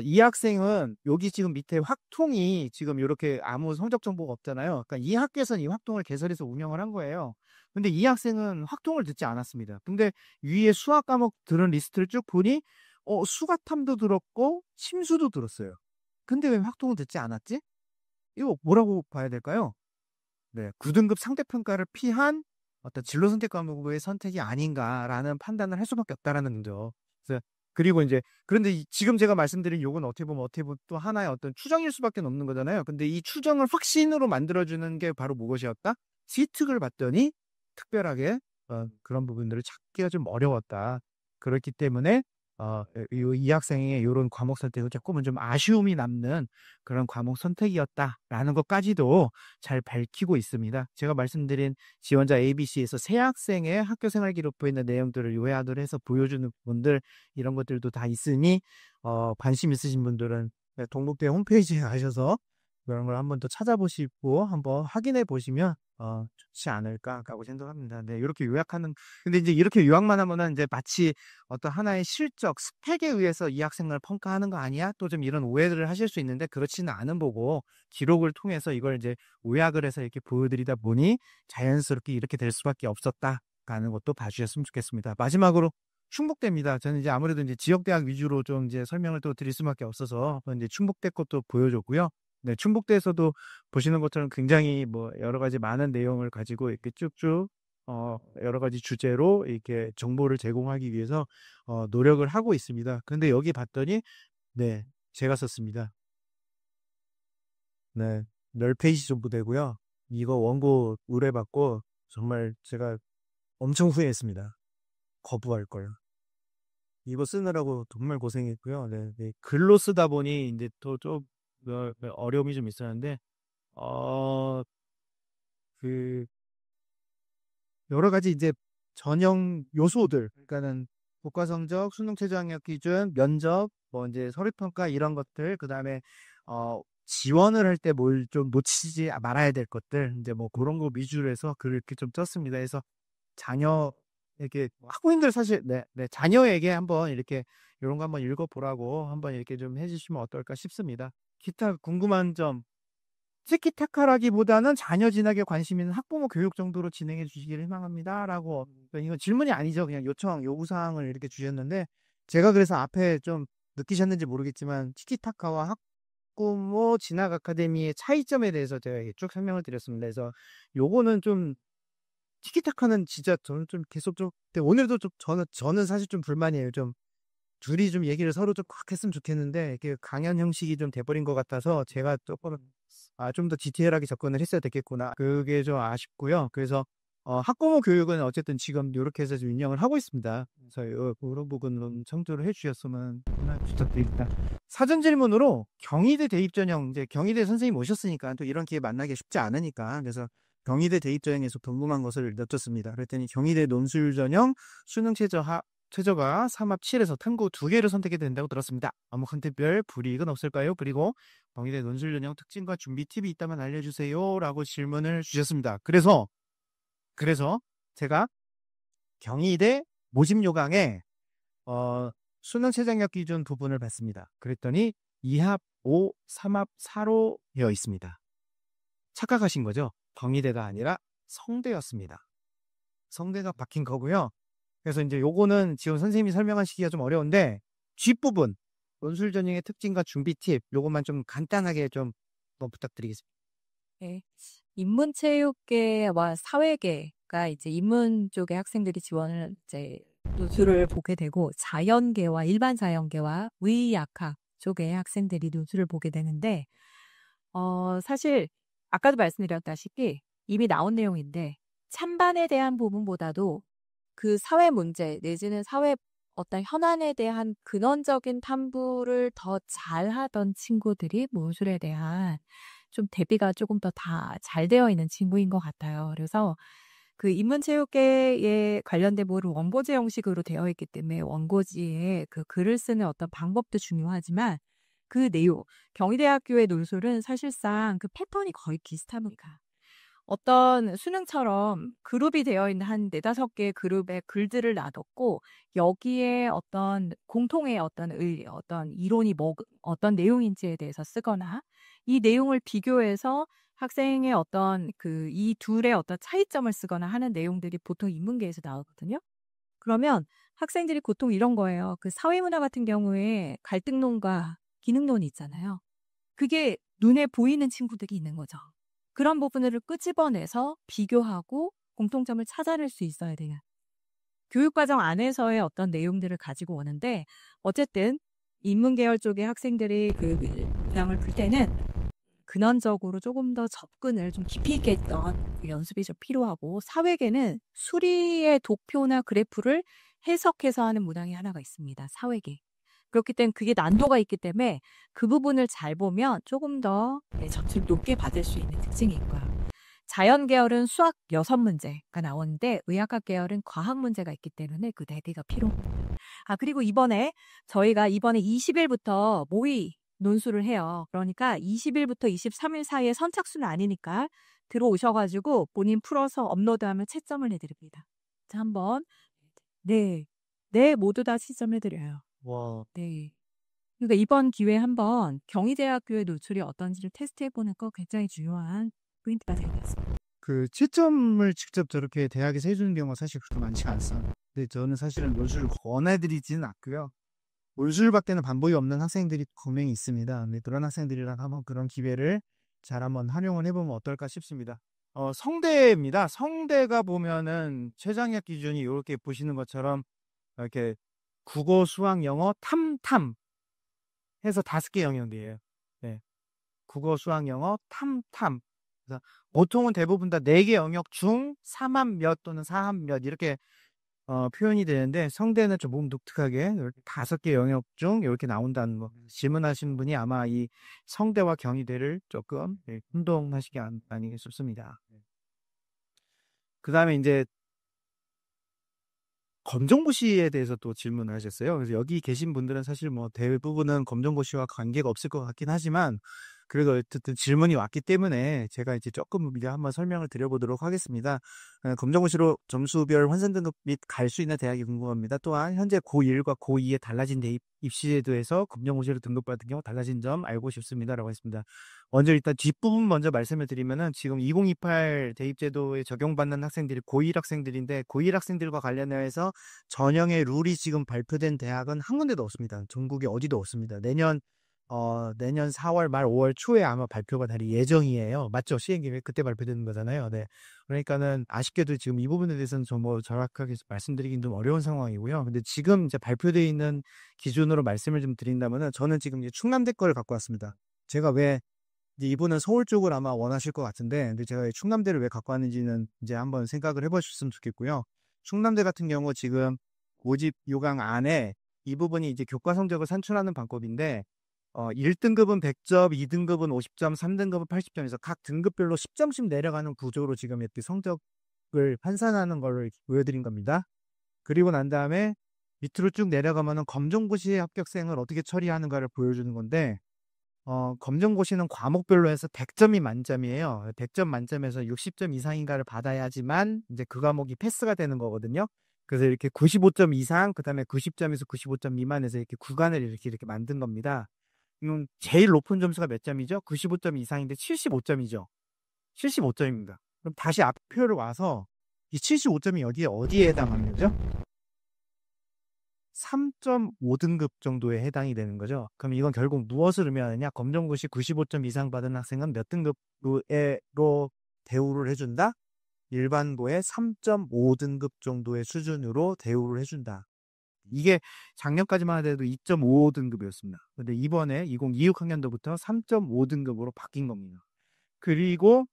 이 학생은 여기 지금 밑에 확통이 지금 이렇게 아무 성적 정보가 없잖아요. 그러니까 이 학교에서는 이 확통을 개설해서 운영을 한 거예요. 근데 이 학생은 확통을 듣지 않았습니다. 근데 위에 수학 과목 들은 리스트를 쭉 보니 수가탐도 들었고 심수도 들었어요. 근데 왜 확통을 듣지 않았지? 이거 뭐라고 봐야 될까요? 네, 9등급 상대평가를 피한 어떤 진로 선택 과목의 선택이 아닌가라는 판단을 할 수밖에 없다라는 거죠. 그리고 이제 그런데 지금 제가 말씀드린 요건 어떻게 보면 또 하나의 어떤 추정일 수밖에 없는 거잖아요. 근데 이 추정을 확신으로 만들어주는 게 바로 무엇이었다? 시특을 봤더니 특별하게 그런 부분들을 찾기가 좀 어려웠다. 그렇기 때문에 이 학생의 이런 과목 선택은 조금은 좀 아쉬움이 남는 그런 과목 선택이었다라는 것까지도 잘 밝히고 있습니다. 제가 말씀드린 지원자 ABC에서 새 학생의 학교 생활 기록부에 있는 내용들을 요약을 해서 보여주는 분들 이런 것들도 다 있으니 관심 있으신 분들은 동국대 홈페이지에 가셔서 그런 걸 한번 더 찾아보시고 한번 확인해 보시면 좋지 않을까라고 생각합니다. 네, 이렇게 요약하는 근데 이제 이렇게 요약만 하면은 이제 마치 어떤 하나의 실적, 스펙에 의해서 이 학생을 평가하는 거 아니야? 또 좀 이런 오해들을 하실 수 있는데 그렇지는 않은 보고 기록을 통해서 이걸 이제 요약을 해서 이렇게 보여드리다 보니 자연스럽게 이렇게 될 수밖에 없었다라는 것도 봐주셨으면 좋겠습니다. 마지막으로 충북대입니다. 저는 이제 아무래도 이제 지역대학 위주로 좀 이제 설명을 또 드릴 수밖에 없어서 이제 충북대 것도 보여줬고요. 네, 충북대에서도 보시는 것처럼 굉장히 뭐 여러 가지 많은 내용을 가지고 이렇게 쭉쭉 여러 가지 주제로 이렇게 정보를 제공하기 위해서 노력을 하고 있습니다. 근데 여기 봤더니 네, 제가 썼습니다. 네, 10페이지 정도 되고요. 이거 원고 의뢰받고 정말 제가 엄청 후회했습니다. 거부할 걸. 이거 쓰느라고 정말 고생했고요. 네, 네. 글로 쓰다 보니 이제 또 좀 어려움이 좀 있었는데 어, 그 여러 가지 이제 전형 요소들, 그러니까는 국가 성적, 수능 최저 학력 기준, 면접, 뭐 이제 서류 평가 이런 것들, 그다음에 지원을 할 때 뭘 좀 놓치지 말아야 될 것들, 이제 뭐 그런 거 위주로 해서 글을 이렇게 좀 썼습니다. 그래서 자녀 이렇게 학부모님들 사실 네, 네, 자녀에게 한번 이렇게 이런 거 한번 읽어보라고 한번 이렇게 좀 해주시면 어떨까 싶습니다. 기타 궁금한 점 티키타카라기보다는 자녀 진학에 관심 있는 학부모 교육 정도로 진행해 주시기를 희망합니다라고 이건 질문이 아니죠. 그냥 요구 사항을 이렇게 주셨는데 제가 그래서 앞에 좀 느끼셨는지 모르겠지만 티키타카와 학부모 진학 아카데미의 차이점에 대해서 제가 이렇게 쭉 설명을 드렸습니다. 그래서 요거는 좀 티키타카는 진짜 저는 좀 계속 좀 근데 오늘도 좀 저는 사실 좀 불만이에요. 좀 둘이 좀 얘기를 서로 좀 꽉 했으면 좋겠는데 이게 강연 형식이 좀 돼버린 것 같아서 제가 조금 좀 더 디테일하게 접근을 했어야 됐겠구나. 그게 좀 아쉽고요. 그래서 학부모 교육은 어쨌든 지금 이렇게 해서 좀 운영을 하고 있습니다. 그래서 그런 부분은 청조를 해주셨으면 부탁드립니다. 사전 질문으로 경희대 대입 전형 이제 경희대 선생님 오셨으니까 또 이런 기회 만나기 쉽지 않으니까 그래서 경희대 대입 전형에서 궁금한 것을 여쭙습니다. 그랬더니 경희대 논술 전형 수능 최저가 3합 7에서 탐구 2개를 선택해야 된다고 들었습니다. 아무 선택별 불이익은 없을까요? 그리고 경희대 논술 전형 특징과 준비 팁이 있다면 알려주세요. 라고 질문을 주셨습니다. 그래서 제가 경희대 모집 요강에 수능 최저학력 기준 부분을 봤습니다. 그랬더니 2합 5, 3합 4로 되어 있습니다. 착각하신 거죠? 경희대가 아니라 성대였습니다. 성대가 박힌 거고요. 그래서 이제 요거는 지금 선생님이 설명하시기가 좀 어려운데 뒷부분 논술 전형의 특징과 준비 팁 요것만 좀 간단하게 좀 부탁드리겠습니다. 네. 인문체육계와 사회계가 이제 인문 쪽의 학생들이 지원을 이제 노출을 보게 되고 자연계와 일반 자연계와 의학학 쪽의 학생들이 노출을 보게 되는데 사실 아까도 말씀드렸다시피 이미 나온 내용인데 찬반에 대한 부분보다도 그 사회 문제 내지는 사회 어떤 현안에 대한 근원적인 탐구를 더 잘하던 친구들이 논술에 대한 좀 대비가 조금 더 다 잘 되어 있는 친구인 것 같아요. 그래서 그 인문체육계에 관련된 부분은 원고지 형식으로 되어 있기 때문에 원고지에 그 글을 쓰는 어떤 방법도 중요하지만 그 내용, 경희대학교의 논술은 사실상 그 패턴이 거의 비슷합니다. 어떤 수능처럼 그룹이 되어 있는 한 4-5개의 그룹의 글들을 놔뒀고 여기에 어떤 공통의 어떤 이론이 어떤 내용인지에 대해서 쓰거나 이 내용을 비교해서 학생의 어떤 이 둘의 어떤 차이점을 쓰거나 하는 내용들이 보통 인문계에서 나오거든요. 그러면 학생들이 보통 이런 거예요. 그 사회문화 같은 경우에 갈등론과 기능론이 있잖아요. 그게 눈에 보이는 친구들이 있는 거죠. 그런 부분을 끄집어내서 비교하고 공통점을 찾아낼 수 있어야 돼요. 교육과정 안에서의 어떤 내용들을 가지고 오는데 어쨌든 인문계열 쪽의 학생들이 그 문항을 풀 때는 근원적으로 조금 더 접근을 좀 깊이 있게 했던 그 연습이 좀 필요하고 사회계는 수리의 도표나 그래프를 해석해서 하는 문항이 하나가 있습니다. 사회계. 그렇기 때문에 그게 난도가 있기 때문에 그 부분을 잘 보면 조금 더 점수를 높게 받을 수 있는 특징이 있고요. 자연 계열은 수학 6문제가 나오는데 의학학 계열은 과학 문제가 있기 때문에 그 대비가 필요합니다. 그리고 저희가 이번에 20일부터 모의 논술을 해요. 그러니까 20일부터 23일 사이에 선착순은 아니니까 들어오셔가지고 본인 풀어서 업로드하면 채점을 해드립니다. 자, 한번. 네. 네, 모두 다 채점해드려요. 와, 네. 그러니까 이번 기회에 한번 경희대학교의 노출이 어떤지를 테스트해보는 거 굉장히 중요한 포인트가 될 것 같습니다. 그 채점을 직접 저렇게 대학에서 해주는 경우가 사실 그렇게 많지가 않습니다. 근데 저는 사실은 논술을 권해드리지는 않고요. 논술밖에는 방법이 없는 학생들이 분명히 있습니다. 근데 그런 학생들이랑 한번 그런 기회를 잘 한번 활용을 해보면 어떨까 싶습니다. 성대입니다. 성대가 보면은 최장학 기준이 이렇게 보시는 것처럼 이렇게 국어, 수학, 영어, 탐 해서 5개 영역이에요. 네. 국어, 수학, 영어, 탐. 그래서 보통은 대부분 다 4개 영역 중 3한 몇 또는 4한 몇 이렇게 표현이 되는데 성대는 조금 독특하게 이렇게 5개 영역 중 이렇게 나온다는 거. 질문하신 분이 아마 이 성대와 경희대를 조금 혼동하시기 아니겠습니다. 그 다음에 이제 검정고시에 대해서 또 질문을 하셨어요. 그래서 여기 계신 분들은 사실 뭐 대부분은 검정고시와 관계가 없을 것 같긴 하지만 그래도 어쨌든 질문이 왔기 때문에 제가 이제 조금 미리 한번 설명을 드려보도록 하겠습니다. 검정고시로 점수별 환산 등급 및 갈 수 있는 대학이 궁금합니다. 또한 현재 고1과 고2의 달라진 입시 제도에서 검정고시로 등급받은 경우 달라진 점 알고 싶습니다라고 했습니다. 먼저 일단 뒷부분 먼저 말씀을 드리면은 지금 2028 대입제도에 적용받는 학생들이 고1 학생들인데 고1 학생들과 관련해서 전형의 룰이 지금 발표된 대학은 한 군데도 없습니다. 전국에 어디도 없습니다. 내년 4월 말 5월 초에 아마 발표가 될 예정이에요. 맞죠? 시행계획 그때 발표되는 거잖아요. 네. 그러니까는 아쉽게도 지금 이 부분에 대해서는 좀 뭐 정확하게 말씀드리긴 좀 어려운 상황이고요. 근데 지금 이제 발표되어 있는 기준으로 말씀을 좀 드린다면은 저는 지금 이제 충남대 거를 갖고 왔습니다. 제가 왜 이제 이분은 서울 쪽을 아마 원하실 것 같은데, 근데 제가 이 충남대를 왜 갖고 왔는지는 이제 한번 생각을 해보셨으면 좋겠고요. 충남대 같은 경우 지금 모집 요강 안에 이 부분이 이제 교과 성적을 산출하는 방법인데, 1등급은 100점, 2등급은 50점, 3등급은 80점에서 각 등급별로 10점씩 내려가는 구조로 지금 이렇게 성적을 환산하는 걸 보여드린 겁니다. 그리고 난 다음에 밑으로 쭉 내려가면은 검정고시의 합격생을 어떻게 처리하는가를 보여주는 건데, 검정고시는 과목별로 해서 100점이 만점이에요. 100점 만점에서 60점 이상인가를 받아야지만 이제 그 과목이 패스가 되는 거거든요. 그래서 이렇게 95점 이상, 그 다음에 90점에서 95점 미만에서 이렇게 구간을 이렇게 만든 겁니다. 제일 높은 점수가 몇 점이죠? 95점 이상인데 75점이죠. 75점입니다. 그럼 다시 앞표를 와서 이 75점이 어디에 해당하는 거죠? 3.5등급 정도에 해당이 되는 거죠. 그럼 이건 결국 무엇을 의미하느냐? 검정고시 95점 이상 받은 학생은 몇 등급으로 대우를 해준다? 일반고의 3.5등급 정도의 수준으로 대우를 해준다. 이게 작년까지만 하더라도 2.55등급이었습니다. 근데 이번에 2026 학년도부터 3.5등급으로 바뀐 겁니다. 그리고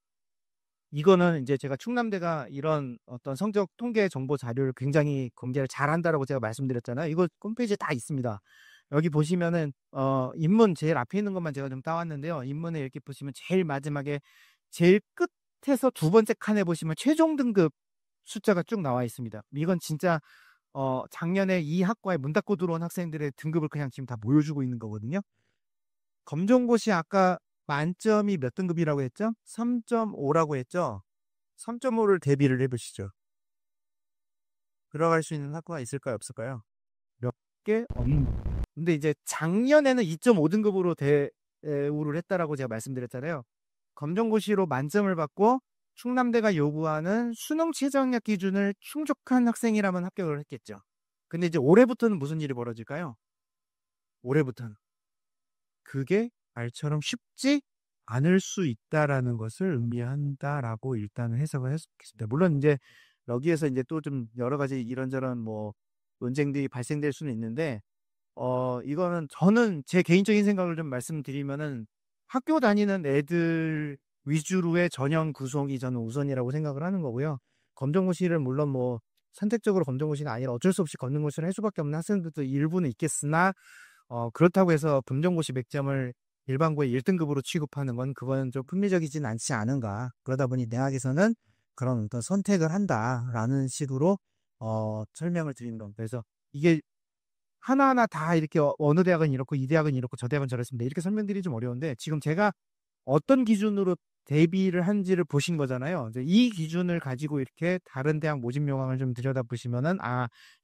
이거는 이제 제가 충남대가 이런 어떤 성적 통계 정보 자료를 굉장히 공개를 잘한다라고 제가 말씀드렸잖아요. 이거 홈페이지에 다 있습니다. 여기 보시면은 인문 제일 앞에 있는 것만 제가 좀 따왔는데요. 인문에 이렇게 보시면 제일 마지막에 제일 끝에서 두 번째 칸에 보시면 최종 등급 숫자가 쭉 나와 있습니다. 이건 진짜 작년에 이 학과에 문 닫고 들어온 학생들의 등급을 그냥 지금 다 보여주고 있는 거거든요. 검정고시 아까 만점이 몇 등급이라고 했죠? 3.5라고 했죠? 3.5를 대비를 해보시죠. 들어갈 수 있는 학과가 있을까요? 없을까요? 몇 개? 근데 이제 작년에는 2.5등급으로 대우를 했다라고 제가 말씀드렸잖아요. 검정고시로 만점을 받고 충남대가 요구하는 수능 최저학력 기준을 충족한 학생이라면 합격을 했겠죠. 근데 이제 올해부터는 무슨 일이 벌어질까요? 올해부터는 그게 말처럼 쉽지 않을 수 있다라는 것을 의미한다라고 일단은 해석을 했습니다. 물론 이제 여기에서 이제 또 좀 여러 가지 이런저런 뭐 논쟁들이 발생될 수는 있는데 이거는 저는 제 개인적인 생각을 좀 말씀드리면은 학교 다니는 애들 위주로의 전형 구성이 저는 우선이라고 생각을 하는 거고요. 검정고시를 물론 뭐 선택적으로 검정고시가 아니라 어쩔 수 없이 검정고시를 할 수밖에 없는 학생들도 일부는 있겠으나 그렇다고 해서 검정고시 100점을 일반고의 1등급으로 취급하는 건 그거는 좀 합리적이진 않지 않은가. 그러다 보니 대학에서는 그런 어떤 선택을 한다라는 식으로 설명을 드리는 겁니다. 그래서 이게 하나하나 다 이렇게 어느 대학은 이렇고 이 대학은 이렇고 저 대학은 저렇습니다. 이렇게 설명드리기 좀 어려운데 지금 제가 어떤 기준으로 대비를 한지를 보신 거잖아요. 이제 이 기준을 가지고 이렇게 다른 대학 모집 명함을 좀 들여다보시면은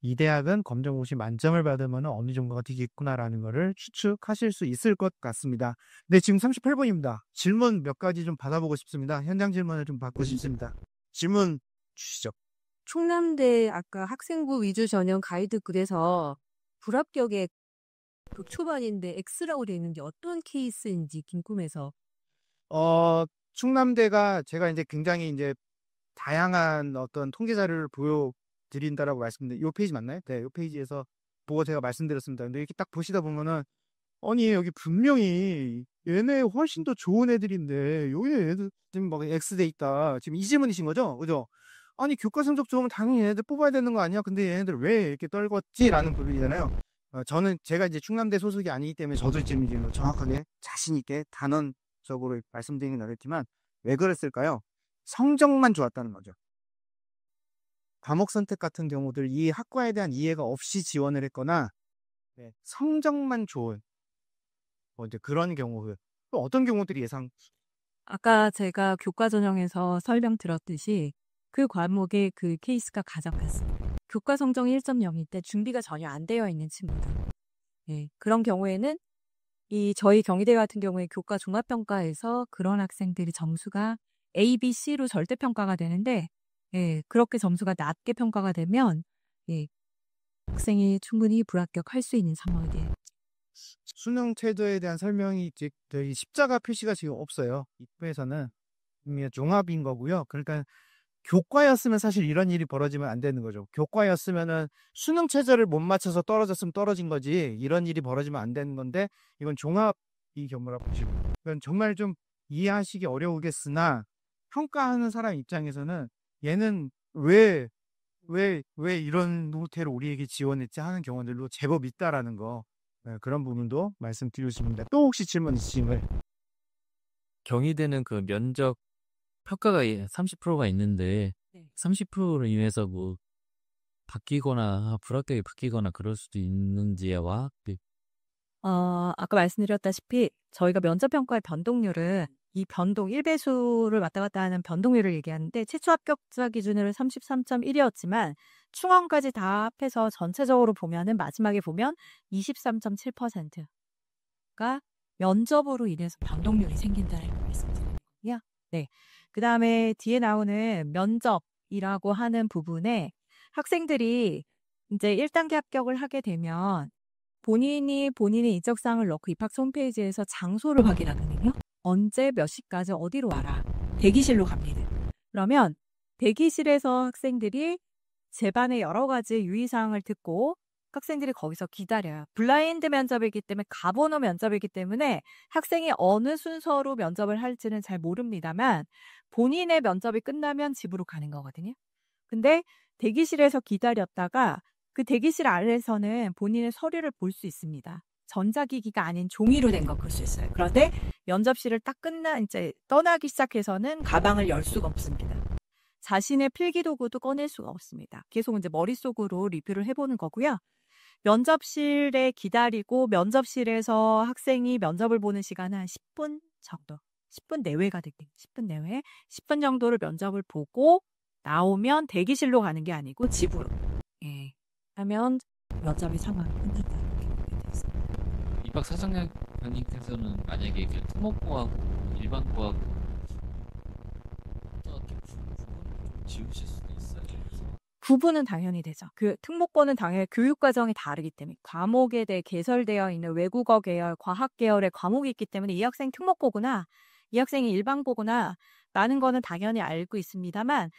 이 대학은 검정고시 만점을 받으면 어느 정도가 되겠구나라는 거를 추측하실 수 있을 것 같습니다. 네, 지금 38분입니다. 질문 몇 가지 좀 받아보고 싶습니다. 현장 질문을 좀 받고 싶습니다. 질문 주시죠. 충남대 아까 학생부 위주 전형 가이드글에서 불합격의 극초반인데 X라고 되어 있는데 어떤 케이스인지 궁금해서. 충남대가 제가 이제 굉장히 이제 다양한 어떤 통계 자료를 보여드린다라고 말씀드린 요 페이지 맞나요? 네, 요 페이지에서 보고 제가 말씀드렸습니다. 근데 이렇게 딱 보시다 보면은 아니 여기 분명히 얘네 훨씬 더 좋은 애들인데 여기 애들 지금 막 X 돼 있다. 지금 이 질문이신 거죠? 그죠? 아니 교과 성적 좋으면 당연히 얘네들 뽑아야 되는 거 아니야? 근데 얘네들 왜 이렇게 떨궜지라는 부분이잖아요. 저는 제가 이제 충남대 소속이 아니기 때문에 저도 지금 이제 정확하게 자신 있게 단언적으로 말씀드리긴 어렵지만 왜 그랬을까요? 성적만 좋았다는 거죠. 과목 선택 같은 경우들 이 학과에 대한 이해가 없이 지원을 했거나 네, 성적만 좋은 뭐 이제 그런 경우 또 어떤 경우들이 예상 아까 제가 교과 전형에서 설명드렸듯이 그 과목의 그 케이스가 가장 같습니다. 교과 성적이 1.0일 때 준비가 전혀 안 되어 있는 친구들. 예, 그런 경우에는 저희 경희대 같은 경우에 교과 종합평가에서 그런 학생들이 점수가 A, B, C로 절대평가가 되는데, 예, 그렇게 점수가 낮게 평가가 되면, 예, 학생이 충분히 불합격할 수 있는 상황이 돼요. 수능 태도에 대한 설명이 이제 이 십자가 표시가 지금 없어요. 입부에서는 종합인 거고요. 그러니까 교과였으면 사실 이런 일이 벌어지면 안 되는 거죠. 교과였으면은 수능 최저를 못 맞춰서 떨어졌으면 떨어진 거지 이런 일이 벌어지면 안 되는 건데 이건 종합이 경우라고 보시고 이건 정말 좀 이해하시기 어려우겠으나 평가하는 사람 입장에서는 얘는 왜 이런 형태로 우리에게 지원했지 하는 경우들도 제법 있다라는 거 네, 그런 부분도 말씀드리고 싶습니다. 또 혹시 질문 있으신가요? 경희대는 그 면접 평가가 30%가 있는데 네. 30%로 인해서 뭐 바뀌거나 불합격이 바뀌거나 그럴 수도 있는지와 아까 말씀드렸다시피 저희가 면접평가의 변동률은 이 변동 1배수를 왔다 갔다 하는 변동률을 얘기하는데 최초 합격자 기준으로 33.1이었지만 충원까지 다 합해서 전체적으로 보면은 마지막에 보면 23.7%가 면접으로 인해서 변동률이 생긴다는 걸 말씀드리는 거고요. 네. 그다음에 뒤에 나오는 면접이라고 하는 부분에 학생들이 이제 1단계 합격을 하게 되면 본인의 인적사항을 넣고 입학처 홈페이지에서 장소를 확인하거든요. 언제 몇 시까지 어디로 와라. 대기실로 갑니다. 그러면 대기실에서 학생들이 제반의 여러 가지 유의사항을 듣고 학생들이 거기서 기다려요. 블라인드 면접이기 때문에 가번호 면접이기 때문에 학생이 어느 순서로 면접을 할지는 잘 모릅니다만 본인의 면접이 끝나면 집으로 가는 거거든요. 근데 대기실에서 기다렸다가 그 대기실 아래에서는 본인의 서류를 볼 수 있습니다. 전자기기가 아닌 종이로 된 거 볼 수 있어요. 그런데 면접실을 딱 이제 떠나기 시작해서는 가방을 열 수가 없습니다. 자신의 필기도구도 꺼낼 수가 없습니다. 계속 이제 머릿속으로 리뷰를 해보는 거고요. 면접실에 기다리고 면접실에서 학생이 면접을 보는 시간은 한 10분 정도. 10분 내외가 되겠네요. 10분 내외. 10분 정도를 면접을 보고 나오면 대기실로 가는 게 아니고 집으로. 예. 하면 면접이 상황이 끝났다. 이렇게 보게 되어 있습니다. 입학 사정관님께서는 만약에 그 특목고하고 일반고하고 어떻게 구분을 좀 지으실 수도 있어요. 구분은 당연히 되죠. 그 특목고는 당연히 교육 과정이 다르기 때문에 과목에 대해 개설되어 있는 외국어 계열, 과학 계열의 과목이 있기 때문에 이 학생 특목고구나, 이 학생이 일반고구나 라는 거는 당연히 알고 있습니다만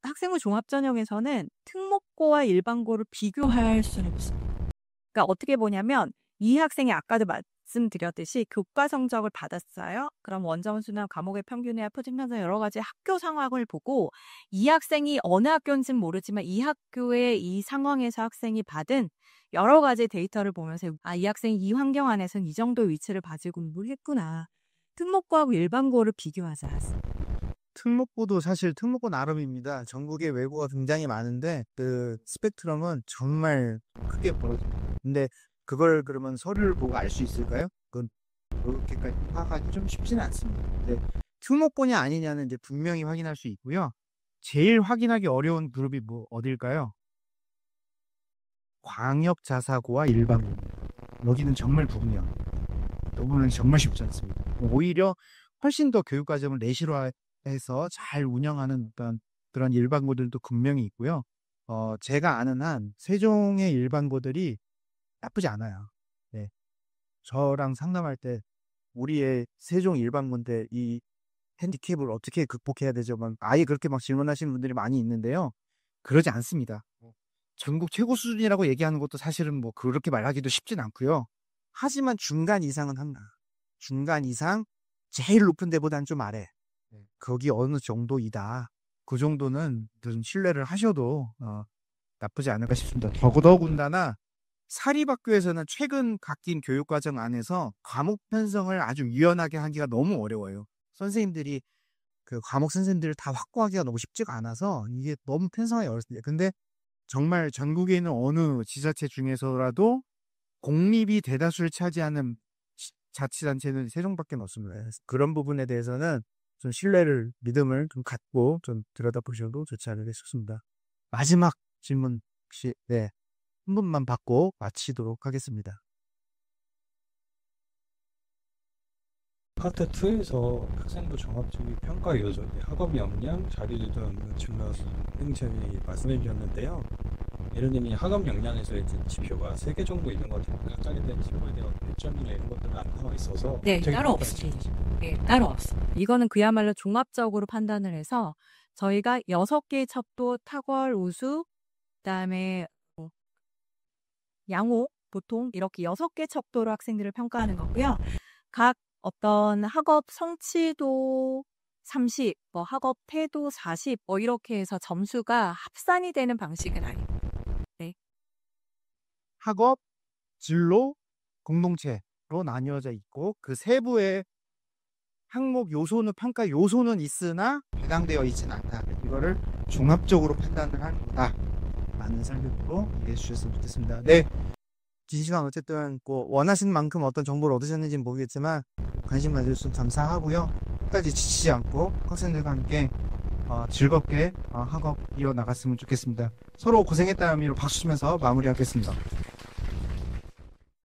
학생부 종합전형에서는 특목고와 일반고를 비교할 수는 없습니다. 그러니까 어떻게 보냐면 이 학생이 아까도 말씀드렸듯이 교과 성적을 받았어요. 그럼 원점수나 과목의 평균이나 표준편성 여러 가지 학교 상황을 보고 이 학생이 어느 학교인지는 모르지만 이 학교의 이 상황에서 학생이 받은 여러 가지 데이터를 보면서 이 학생이 이 환경 안에서는 이 정도 위치를 가지고 공부를 했구나. 특목고하고 일반고를 비교하지 않았습니다. 특목고도 사실 특목고 나름입니다. 전국에 외고가 굉장히 많은데 그 스펙트럼은 정말 크게 벌어집니다. 근데 그걸 그러면 서류를 보고 알 수 있을까요? 그건 그렇게까지 파악하기 좀 쉽지는 않습니다. 근데 특목고냐 아니냐는 이제 분명히 확인할 수 있고요. 제일 확인하기 어려운 그룹이 뭐 어딜까요? 광역자사고와 일반고. 여기는 정말 구분이요. 여기는 정말 쉽지 않습니다. 오히려 훨씬 더 교육과정을 내실화해서 잘 운영하는 어떤 그런 일반고들도 분명히 있고요. 제가 아는 한 세종의 일반고들이 나쁘지 않아요. 네. 저랑 상담할 때 우리의 세종 일반고인데 이 핸디캡을 어떻게 극복해야 되죠? 막 아예 그렇게 막 질문하시는 분들이 많이 있는데요. 그러지 않습니다. 전국 최고 수준이라고 얘기하는 것도 사실은 뭐 그렇게 말하기도 쉽진 않고요. 하지만 중간 이상은 한다. 중간 이상 제일 높은 데보단 좀 아래. 거기 어느 정도이다. 그 정도는 좀 신뢰를 하셔도 나쁘지 않을까 싶습니다. 더군다나 사립학교에서는 최근 바뀐 교육과정 안에서 과목 편성을 아주 유연하게 하기가 너무 어려워요. 선생님들이 그 과목 선생님들을 다 확보하기가 너무 쉽지가 않아서 이게 너무 편성하기 어렵습니다. 근데 정말 전국에 있는 어느 지자체 중에서라도 공립이 대다수를 차지하는 자치단체는 세종밖에 없습니다. 그런 부분에 대해서는 좀 신뢰를, 믿음을 좀 갖고 좀 들여다보셔도 좋지 않을까 싶습니다. 마지막 질문 혹시 네, 한 분만 받고 마치도록 하겠습니다. 파트 2에서 학생부 종합적인 평가 요소, 학업 역량, 자기주도 업무 증가 등점이 말씀해 주셨는데요. 예루님이 학업 역량에서 이제 지표가 3개 정도 있는 것 같은데 각각에 대한 지표에 대한 배점이나 이런 것들은 안 나와 있어서 네, 되게 따로 평가하시죠. 없습니다. 네, 따로 없습니다. 이거는 그야말로 종합적으로 판단을 해서 저희가 6개의 첩도, 탁월, 우수, 그다음에 양호, 보통 이렇게 6개 첩도로 학생들을 평가하는 거고요. 각 어떤 학업 성취도 30, 뭐 학업 태도 40, 뭐 이렇게 해서 점수가 합산이 되는 방식은 아닙니다. 학업, 진로, 공동체로 나뉘어져 있고 그 세부의 항목 요소는 평가 요소는 있으나 배당되어 있지는 않다. 이거를 종합적으로 판단을 하는 거다. 많은 설명으로 이해해 주셨으면 좋겠습니다. 네. 긴 시간 어쨌든 뭐 원하시는 만큼 어떤 정보를 얻으셨는지는 모르겠지만 관심 가져주셔서 감사하고요. 끝까지 지치지 않고 학생들과 함께 즐겁게 학업 이어나갔으면 좋겠습니다. 서로 고생했다는 의미로 박수 치면서 마무리하겠습니다.